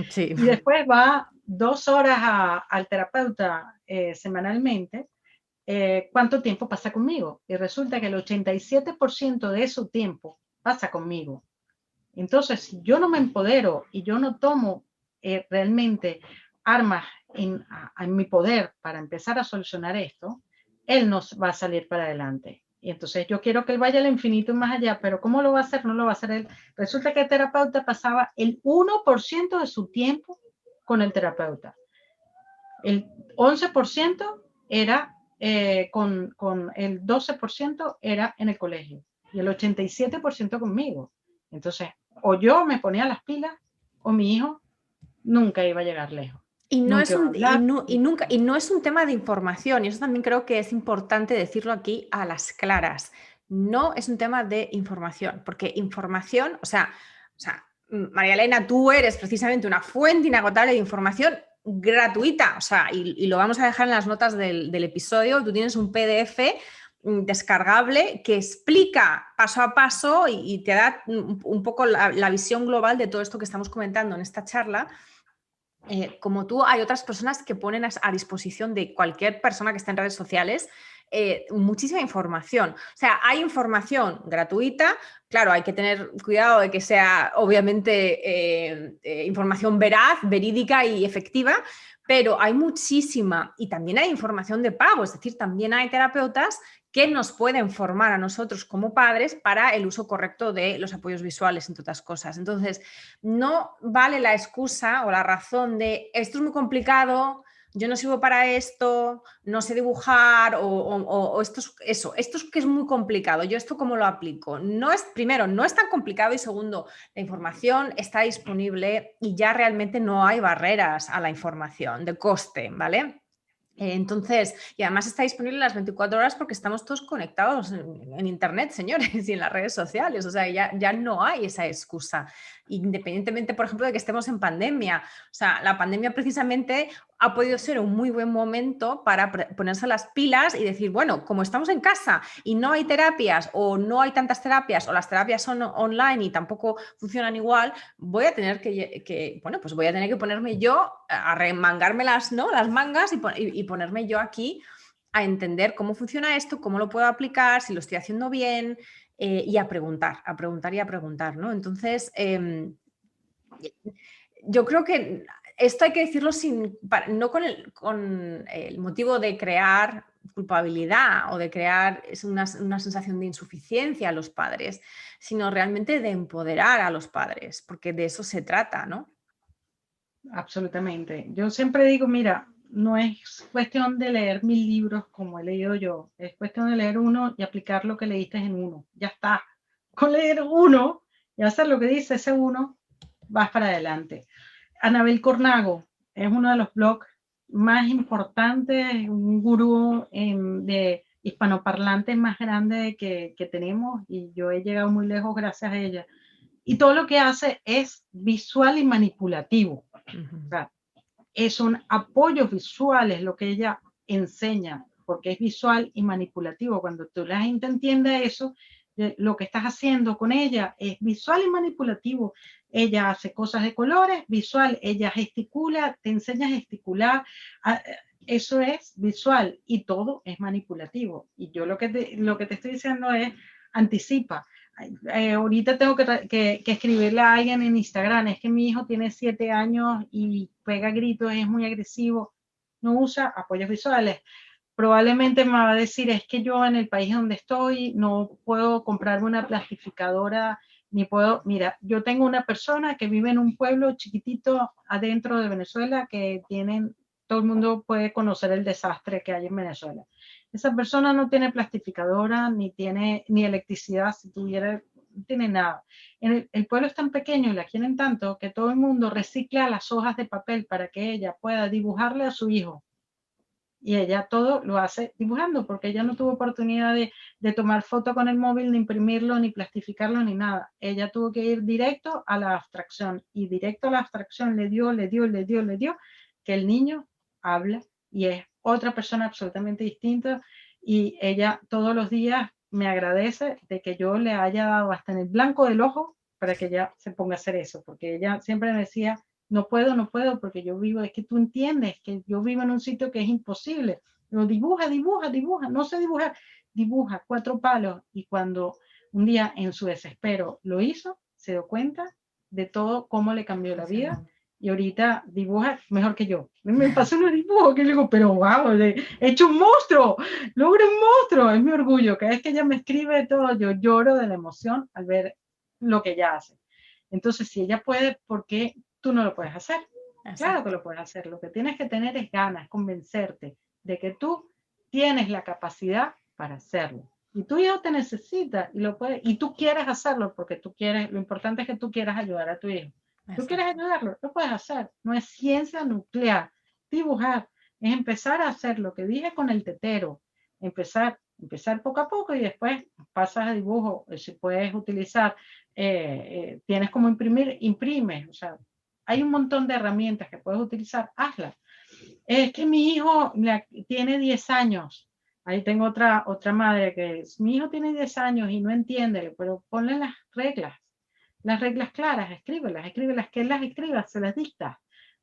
Sí. Y después va 2 horas al terapeuta semanalmente, ¿cuánto tiempo pasa conmigo? Y resulta que el 87% de su tiempo pasa conmigo. Entonces, si yo no me empodero y yo no tomo realmente armas en mi poder para empezar a solucionar esto, él no va a salir para adelante. Y entonces yo quiero que él vaya al infinito y más allá, pero ¿cómo lo va a hacer? No lo va a hacer él. Resulta que el terapeuta pasaba el 1% de su tiempo con el terapeuta. El 11% era con el 12% era en el colegio y el 87% conmigo. Entonces, o yo me ponía las pilas o mi hijo nunca iba a llegar lejos. Y no nunca es va a un, y, hablar. no, y nunca, y no es un tema de información, y eso también creo que es importante decirlo aquí a las claras. No es un tema de información, porque información, o sea, María Elena, tú eres precisamente una fuente inagotable de información gratuita, o sea, y lo vamos a dejar en las notas del episodio. Tú tienes un PDF descargable que explica paso a paso y te da un poco la visión global de todo esto que estamos comentando en esta charla. Como tú, hay otras personas que ponen a disposición de cualquier persona que esté en redes sociales muchísima información. O sea, hay información gratuita, claro, hay que tener cuidado de que sea obviamente información veraz, verídica y efectiva, pero hay muchísima y también hay información de pago, es decir, también hay terapeutas que nos pueden formar a nosotros como padres para el uso correcto de los apoyos visuales, entre otras cosas. Entonces, no vale la excusa o la razón de esto es muy complicado, yo no sirvo para esto, no sé dibujar o esto es que es muy complicado, yo esto cómo lo aplico. No es, primero, no es tan complicado y segundo, la información está disponible y ya realmente no hay barreras a la información de coste, ¿vale? Entonces, y además está disponible las 24 horas porque estamos todos conectados en Internet, señores, y en las redes sociales. O sea, ya no hay esa excusa, independientemente, por ejemplo, de que estemos en pandemia. O sea, la pandemia precisamente ha podido ser un muy buen momento para ponerse las pilas y decir, bueno, como estamos en casa y no hay terapias o no hay tantas terapias o las terapias son online y tampoco funcionan igual, voy a tener bueno, pues voy a tener que ponerme yo a remangarme ¿no? las mangas y ponerme yo aquí a entender cómo funciona esto, cómo lo puedo aplicar, si lo estoy haciendo bien y a preguntar y a preguntar, ¿no? Entonces, yo creo que esto hay que decirlo no con el motivo de crear culpabilidad o de crear una sensación de insuficiencia a los padres, sino realmente de empoderar a los padres, porque de eso se trata, ¿no? Absolutamente. Yo siempre digo, mira, no es cuestión de leer 1000 libros como he leído yo, es cuestión de leer uno y aplicar lo que leíste en uno. Ya está. Con leer uno y hacer lo que dice ese uno, vas para adelante. Anabel Cornago es uno de los blogs más importantes, un gurú de hispanoparlantes más grande que tenemos y yo he llegado muy lejos gracias a ella. Y todo lo que hace es visual y manipulativo. O sea, son apoyos visuales lo que ella enseña, porque es visual y manipulativo. Cuando tú la gente entiende eso, lo que estás haciendo con ella es visual y manipulativo. Ella hace cosas de colores, visual, ella gesticula, te enseña a gesticular. Eso es visual y todo es manipulativo. Y yo lo que te estoy diciendo es anticipa. Ahorita tengo que escribirle a alguien en Instagram, es que mi hijo tiene 7 años y pega gritos, es muy agresivo, no usa apoyos visuales. Probablemente me va a decir, es que yo en el país donde estoy no puedo comprarme una plastificadora, ni puedo, mira, yo tengo una persona que vive en un pueblo chiquitito adentro de Venezuela que todo el mundo puede conocer el desastre que hay en Venezuela. Esa persona no tiene plastificadora, ni electricidad, si tuviera, no tiene nada. El pueblo es tan pequeño y la quieren tanto que todo el mundo recicla las hojas de papel para que ella pueda dibujarle a su hijo. Y ella todo lo hace dibujando, porque ella no tuvo oportunidad de tomar foto con el móvil, ni imprimirlo, ni plastificarlo, ni nada. Ella tuvo que ir directo a la abstracción, y directo a la abstracción le dio, que el niño habla y es otra persona absolutamente distinta, y ella todos los días me agradece de que yo le haya dado hasta en el blanco del ojo para que ella se ponga a hacer eso, porque ella siempre me decía, no puedo, porque yo vivo, es que tú entiendes que yo vivo en un sitio que es imposible. Pero dibuja, no sé dibujar, dibuja 4 palos. Y cuando un día en su desespero lo hizo, se dio cuenta de todo cómo le cambió la vida. Y ahorita dibuja mejor que yo. Me pasó unos dibujos que le digo, pero wow, he hecho un monstruo, logro un monstruo, es mi orgullo. Cada vez que ella me escribe todo, yo lloro de la emoción al ver lo que ella hace. Entonces, si ella puede, ¿por qué tú no lo puedes hacer? Exacto. Claro que lo puedes hacer. Lo que tienes que tener es ganas, convencerte de que tú tienes la capacidad para hacerlo. Y tu hijo te necesita y tú quieres hacerlo porque tú quieres, lo importante es que tú quieras ayudar a tu hijo. Exacto. Tú quieres ayudarlo, lo puedes hacer. No es ciencia nuclear. dibujar, es empezar a hacer lo que dije con el tetero, empezar poco a poco y después pasas a dibujo. Si puedes utilizar, tienes como imprimir, imprimes, o sea, hay un montón de herramientas que puedes utilizar, hazlas. Es que mi hijo tiene 10 años. Ahí tengo otra madre que es, mi hijo tiene 10 años y no entiende, pero ponle las reglas claras, escríbelas, que él las escriba, se las dictas.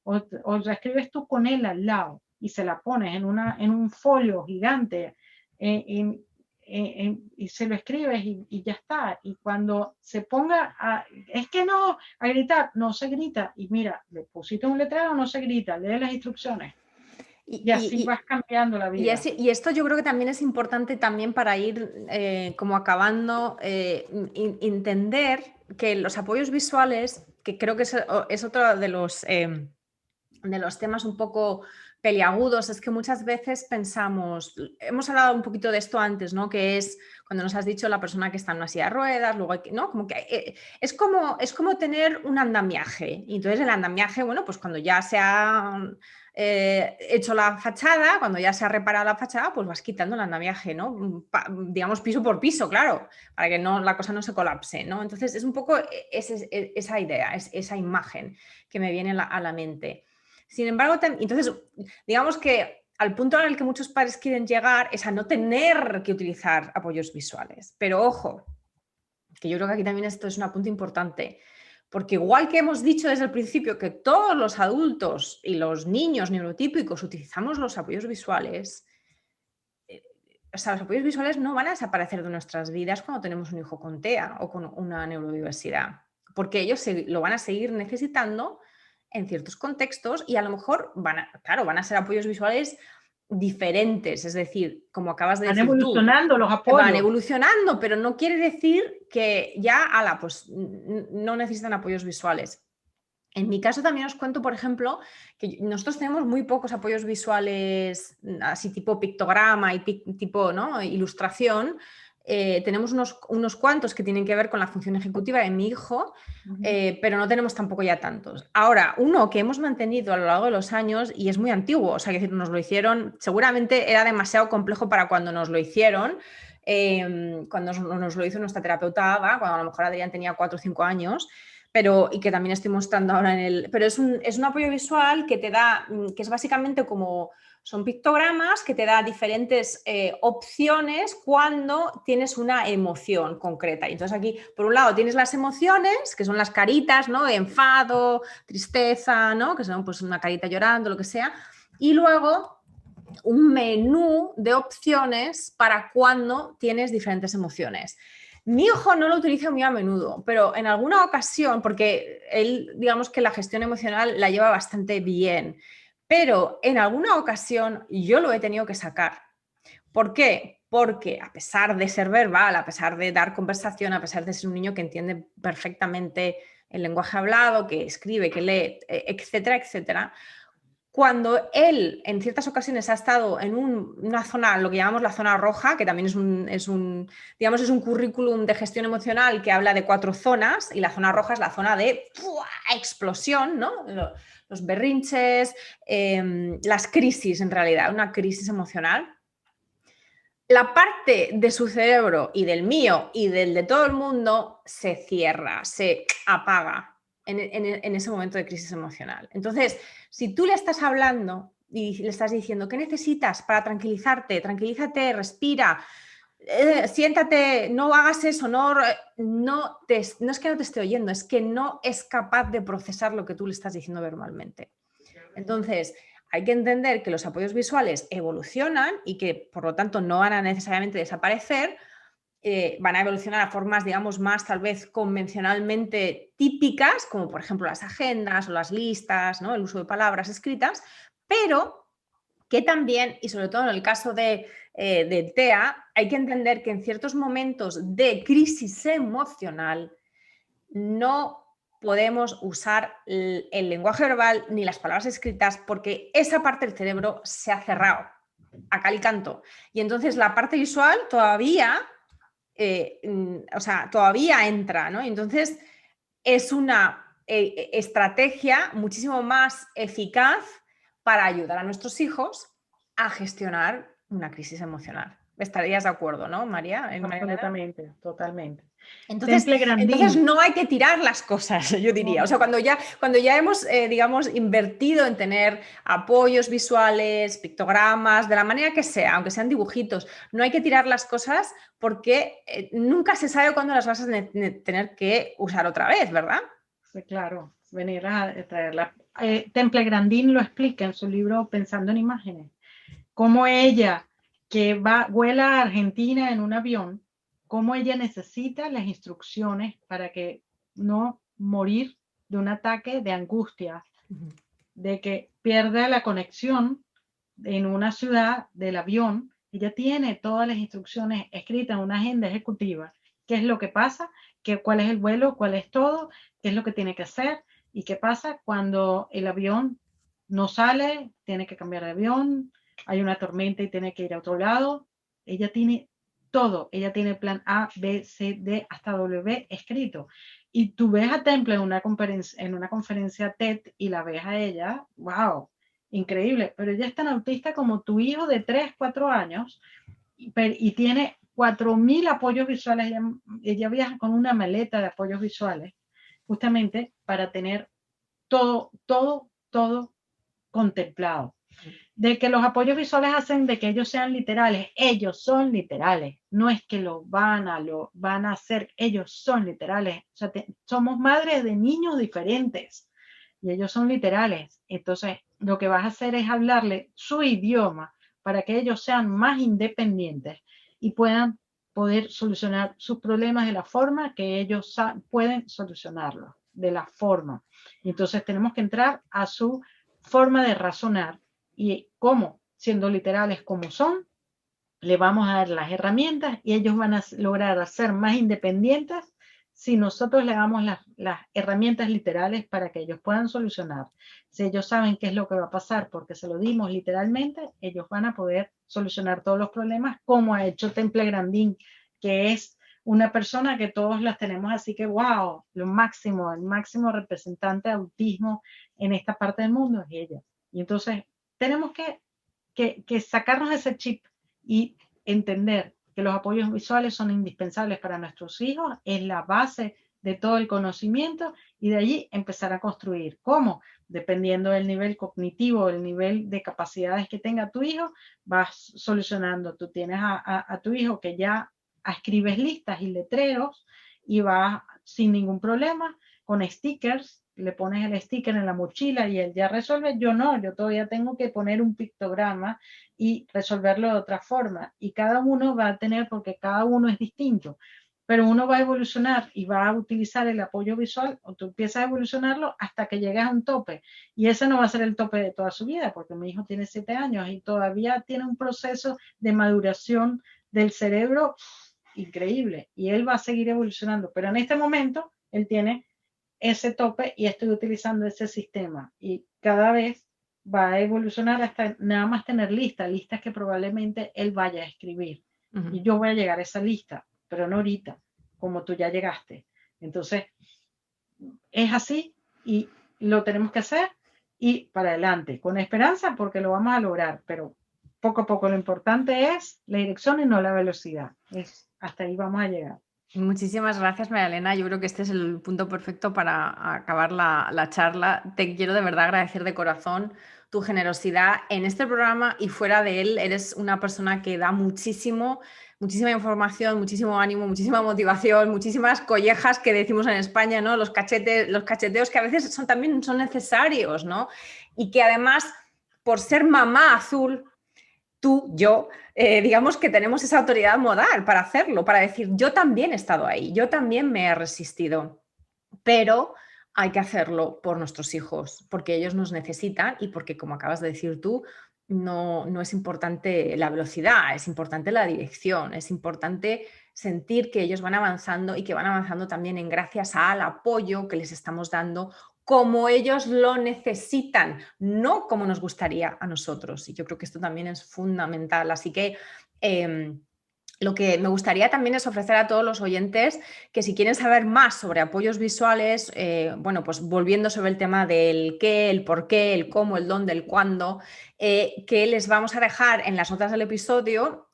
O la escribes tú con él al lado y se la pones en un folio gigante y se lo escribes y ya está. Y cuando se ponga es que no, a gritar, no se grita. Y mira, le pusiste un letrero, no se grita, lee las instrucciones. Y así vas cambiando la vida. Y esto yo creo que también es importante también para ir como acabando, entender que los apoyos visuales, que creo que es otro de los temas un poco peliagudos, es que muchas veces pensamos, hemos hablado un poquito de esto antes, ¿no? Que es cuando nos has dicho la persona que está en una silla de ruedas, luego hay que, ¿no? Como que es como tener un andamiaje. Y entonces el andamiaje, bueno, pues cuando ya se ha hecho la fachada, cuando ya se ha reparado la fachada, pues vas quitando el andamiaje, ¿no? Digamos piso por piso, claro, para que no, la cosa no se colapse, ¿no? Entonces es un poco esa idea, esa imagen que me viene a la mente. Sin embargo, entonces, digamos que al punto en el que muchos padres quieren llegar es a no tener que utilizar apoyos visuales. Pero ojo, que yo creo que aquí también esto es un apunte importante, porque igual que hemos dicho desde el principio que todos los adultos y los niños neurotípicos utilizamos los apoyos visuales, o sea, los apoyos visuales no van a desaparecer de nuestras vidas cuando tenemos un hijo con TEA o con una neurodiversidad, porque ellos lo van a seguir necesitando en ciertos contextos y a lo mejor van a ser apoyos visuales diferentes, es decir, como acabas de decir tú. Van evolucionando los apoyos. Van evolucionando, pero no quiere decir que ya, pues no necesitan apoyos visuales. En mi caso también os cuento, por ejemplo, que nosotros tenemos muy pocos apoyos visuales así tipo pictograma y tipo, ¿no?, ilustración. Tenemos unos cuantos que tienen que ver con la función ejecutiva de mi hijo, pero no tenemos tampoco ya tantos. Ahora, uno que hemos mantenido a lo largo de los años y es muy antiguo, o sea, que nos lo hicieron, seguramente era demasiado complejo para cuando nos lo hicieron, cuando nos lo hizo nuestra terapeuta Ava, cuando a lo mejor Adrián tenía 4 o 5 años, y que también estoy mostrando ahora pero es un apoyo visual que te da, que es básicamente como, son pictogramas que te da diferentes opciones cuando tienes una emoción concreta. Y entonces aquí, por un lado, tienes las emociones, que son las caritas, ¿no?, de enfado, tristeza, ¿no?, que son pues una carita llorando, lo que sea, y luego un menú de opciones para cuando tienes diferentes emociones. Mi hijo no lo utiliza muy a menudo, pero en alguna ocasión, porque él, digamos que la gestión emocional la lleva bastante bien, pero en alguna ocasión yo lo he tenido que sacar. ¿Por qué? Porque a pesar de ser verbal, a pesar de dar conversación, a pesar de ser un niño que entiende perfectamente el lenguaje hablado, que escribe, que lee, etcétera, etcétera, cuando él en ciertas ocasiones ha estado en una zona, lo que llamamos la zona roja, que también es un currículum de gestión emocional que habla de 4 zonas, y la zona roja es la zona de explosión, ¿no? Los berrinches, las crisis en realidad, una crisis emocional. La parte de su cerebro y del mío y del de todo el mundo se cierra, se apaga en ese momento de crisis emocional. Entonces, si tú le estás hablando y le estás diciendo, ¿qué necesitas para tranquilizarte? Tranquilízate, respira, siéntate, no hagas eso, no es que no te esté oyendo, es que no es capaz de procesar lo que tú le estás diciendo verbalmente. Entonces, hay que entender que los apoyos visuales evolucionan y que, por lo tanto, no van a necesariamente desaparecer, van a evolucionar a formas, digamos, más tal vez convencionalmente típicas, como por ejemplo las agendas o las listas, ¿no?, el uso de palabras escritas, pero que también, y sobre todo en el caso de TEA, hay que entender que en ciertos momentos de crisis emocional no podemos usar el lenguaje verbal ni las palabras escritas porque esa parte del cerebro se ha cerrado a cal y canto. Y entonces la parte visual todavía, todavía entra, ¿no? Y entonces es una estrategia muchísimo más eficaz para ayudar a nuestros hijos a gestionar una crisis emocional. ¿Estarías de acuerdo, no, María? Absolutamente, totalmente. Entonces no hay que tirar las cosas, yo diría. O sea, cuando ya hemos, digamos, invertido en tener apoyos visuales, pictogramas, de la manera que sea, aunque sean dibujitos, no hay que tirar las cosas porque nunca se sabe cuándo las vas a tener que usar otra vez, ¿verdad? Sí, claro, venir a traerla. Temple Grandin lo explica en su libro Pensando en Imágenes, cómo ella que vuela a Argentina en un avión, cómo ella necesita las instrucciones para que no morir de un ataque de angustia, de que pierde la conexión en una ciudad del avión. Ella tiene todas las instrucciones escritas en una agenda ejecutiva. ¿Qué es lo que pasa? ¿Cuál es el vuelo? ¿Cuál es todo? ¿Qué es lo que tiene que hacer? ¿Y qué pasa cuando el avión no sale? Tiene que cambiar de avión, hay una tormenta y tiene que ir a otro lado. Ella tiene todo. Ella tiene el plan A, B, C, D hasta W escrito. Y tú ves a Temple en una conferencia TED y la ves a ella, wow, increíble, pero ella es tan autista como tu hijo de 3, 4 años y tiene 4.000 apoyos visuales. Ella viaja con una maleta de apoyos visuales justamente para tener todo contemplado. De que los apoyos visuales hacen de que ellos sean literales. Ellos son literales. No es que lo van a hacer. Ellos son literales. O sea, somos madres de niños diferentes y ellos son literales. Entonces, lo que vas a hacer es hablarle su idioma para que ellos sean más independientes y puedan poder solucionar sus problemas de la forma que ellos pueden solucionarlos, de la forma. Entonces, tenemos que entrar a su forma de razonar y cómo, siendo literales como son, le vamos a dar las herramientas y ellos van a lograr ser más independientes si nosotros le damos las herramientas literales para que ellos puedan solucionar. Si ellos saben qué es lo que va a pasar porque se lo dimos literalmente, ellos van a poder solucionar todos los problemas como ha hecho Temple Grandin, que es una persona que todos las tenemos así que wow, el máximo representante de autismo en esta parte del mundo es ella. Y entonces tenemos que sacarnos ese chip y entender que los apoyos visuales son indispensables para nuestros hijos, es la base de todo el conocimiento y de allí empezar a construir. ¿Cómo? Dependiendo del nivel cognitivo, el nivel de capacidades que tenga tu hijo, vas solucionando. Tú tienes a tu hijo que ya escribes listas y letreros y va sin ningún problema con stickers, le pones el sticker en la mochila y él ya resuelve. Yo no, yo todavía tengo que poner un pictograma y resolverlo de otra forma. Y cada uno va a tener, porque cada uno es distinto, pero uno va a evolucionar y va a utilizar el apoyo visual, o tú empiezas a evolucionarlo hasta que llegas a un tope. Y ese no va a ser el tope de toda su vida, porque mi hijo tiene 7 años y todavía tiene un proceso de maduración del cerebro increíble. Y él va a seguir evolucionando, pero en este momento él tiene ese tope y estoy utilizando ese sistema. Y cada vez va a evolucionar hasta nada más tener listas que probablemente él vaya a escribir. Y yo voy a llegar a esa lista, pero no ahorita, como tú ya llegaste. Entonces, es así y lo tenemos que hacer y para adelante, con esperanza porque lo vamos a lograr, pero poco a poco. Lo importante es la dirección y no la velocidad. Hasta ahí vamos a llegar. Muchísimas gracias, María Elena. Yo creo que este es el punto perfecto para acabar la charla. Te quiero de verdad agradecer de corazón tu generosidad en este programa y fuera de él. Eres una persona que da muchísima información, muchísimo ánimo, muchísima motivación, muchísimas collejas que decimos en España, ¿no? Los cacheteos que a veces también son necesarios, ¿no? Y que además, por ser mamá azul, tú, yo, digamos que tenemos esa autoridad moral para hacerlo, para decir, yo también he estado ahí, yo también me he resistido, pero hay que hacerlo por nuestros hijos, porque ellos nos necesitan y porque, como acabas de decir tú, no es importante la velocidad, es importante la dirección, es importante sentir que ellos van avanzando y que van avanzando también en gracias al apoyo que les estamos dando como ellos lo necesitan, no como nos gustaría a nosotros. Y yo creo que esto también es fundamental. Así que lo que me gustaría también es ofrecer a todos los oyentes que si quieren saber más sobre apoyos visuales, bueno, pues volviendo sobre el tema del qué, el por qué, el cómo, el dónde, el cuándo, que les vamos a dejar en las notas del episodio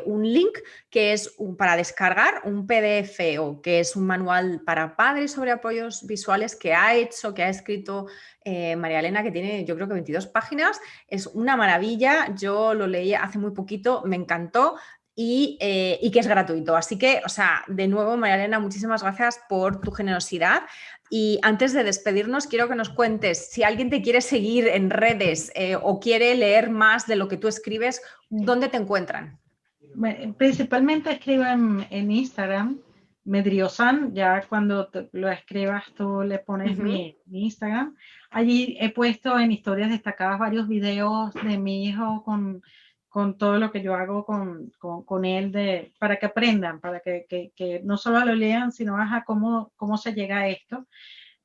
un link que es para descargar un PDF o que es un manual para padres sobre apoyos visuales que ha escrito María Elena, que tiene yo creo que 22 páginas. Es una maravilla, yo lo leí hace muy poquito, me encantó. Y que es gratuito. Así que, o sea, de nuevo, María Elena, muchísimas gracias por tu generosidad. Y antes de despedirnos, quiero que nos cuentes si alguien te quiere seguir en redes o quiere leer más de lo que tú escribes, ¿dónde te encuentran? Principalmente escribo en Instagram, Medriosan, ya cuando lo escribas tú le pones mi Instagram. Allí he puesto en historias destacadas varios videos de mi hijo con todo lo que yo hago con él, para que aprendan, para que no solo lo lean, sino cómo se llega a esto.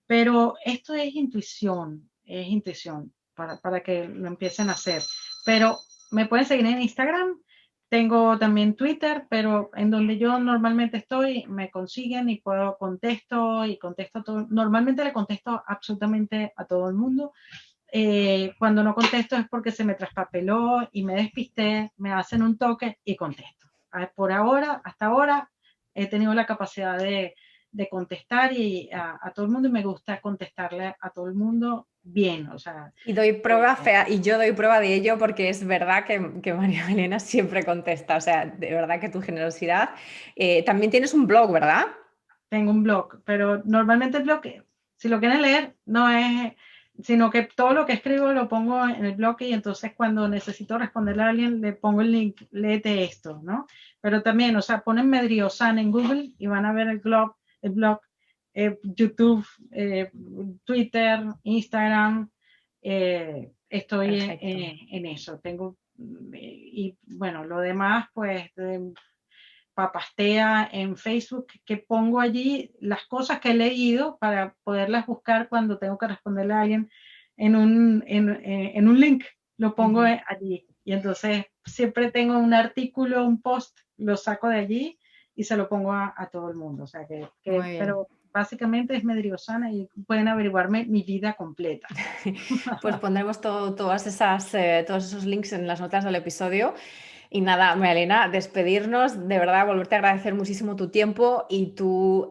Pero esto es intuición para que lo empiecen a hacer. Pero me pueden seguir en Instagram, tengo también Twitter, pero en donde yo normalmente estoy me consiguen y contesto todo. Normalmente le contesto absolutamente a todo el mundo. Cuando no contesto es porque se me traspapeló y me despisté, me hacen un toque y contesto. Por ahora, hasta ahora, he tenido la capacidad de contestar a todo el mundo y me gusta contestarle a todo el mundo bien, o sea. Y yo doy prueba de ello porque es verdad que María Elena siempre contesta, o sea, de verdad que tu generosidad. También tienes un blog, ¿verdad? Tengo un blog, pero normalmente el blog, si lo quieren leer, no es, sino que todo lo que escribo lo pongo en el blog y entonces cuando necesito responderle a alguien le pongo el link, léete esto, ¿no? Pero también, o sea, ponen Medriosan en Google y van a ver el blog, YouTube, Twitter, Instagram, estoy en eso. Y bueno, lo demás, pues Papastea en Facebook, que pongo allí las cosas que he leído para poderlas buscar cuando tengo que responderle a alguien en un link, lo pongo allí. Y entonces siempre tengo un artículo, un post, lo saco de allí y se lo pongo a todo el mundo. O sea pero básicamente es Medriosana y pueden averiguarme mi vida completa. Pues pondremos todos esos links en las notas del episodio. Y nada, María Elena, despedirnos, de verdad, volverte a agradecer muchísimo tu tiempo y tu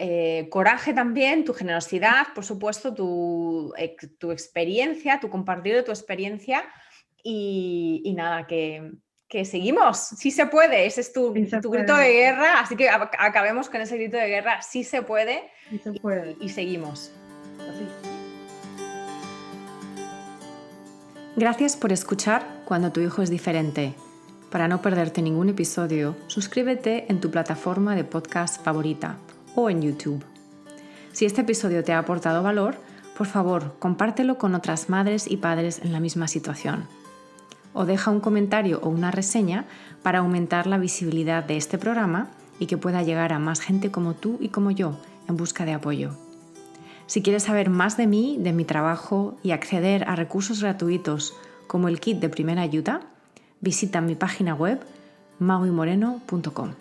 coraje también, tu generosidad, por supuesto, tu experiencia, tu compartir de tu experiencia y nada, que seguimos, sí se puede, ese es tu grito de guerra, así que acabemos con ese grito de guerra, sí se puede, sí se puede. Y seguimos. Así. Gracias por escuchar Cuando tu hijo es diferente. Para no perderte ningún episodio, suscríbete en tu plataforma de podcast favorita o en YouTube. Si este episodio te ha aportado valor, por favor, compártelo con otras madres y padres en la misma situación. O deja un comentario o una reseña para aumentar la visibilidad de este programa y que pueda llegar a más gente como tú y como yo en busca de apoyo. Si quieres saber más de mí, de mi trabajo y acceder a recursos gratuitos como el kit de primera ayuda, visita mi página web mauimoreno.com.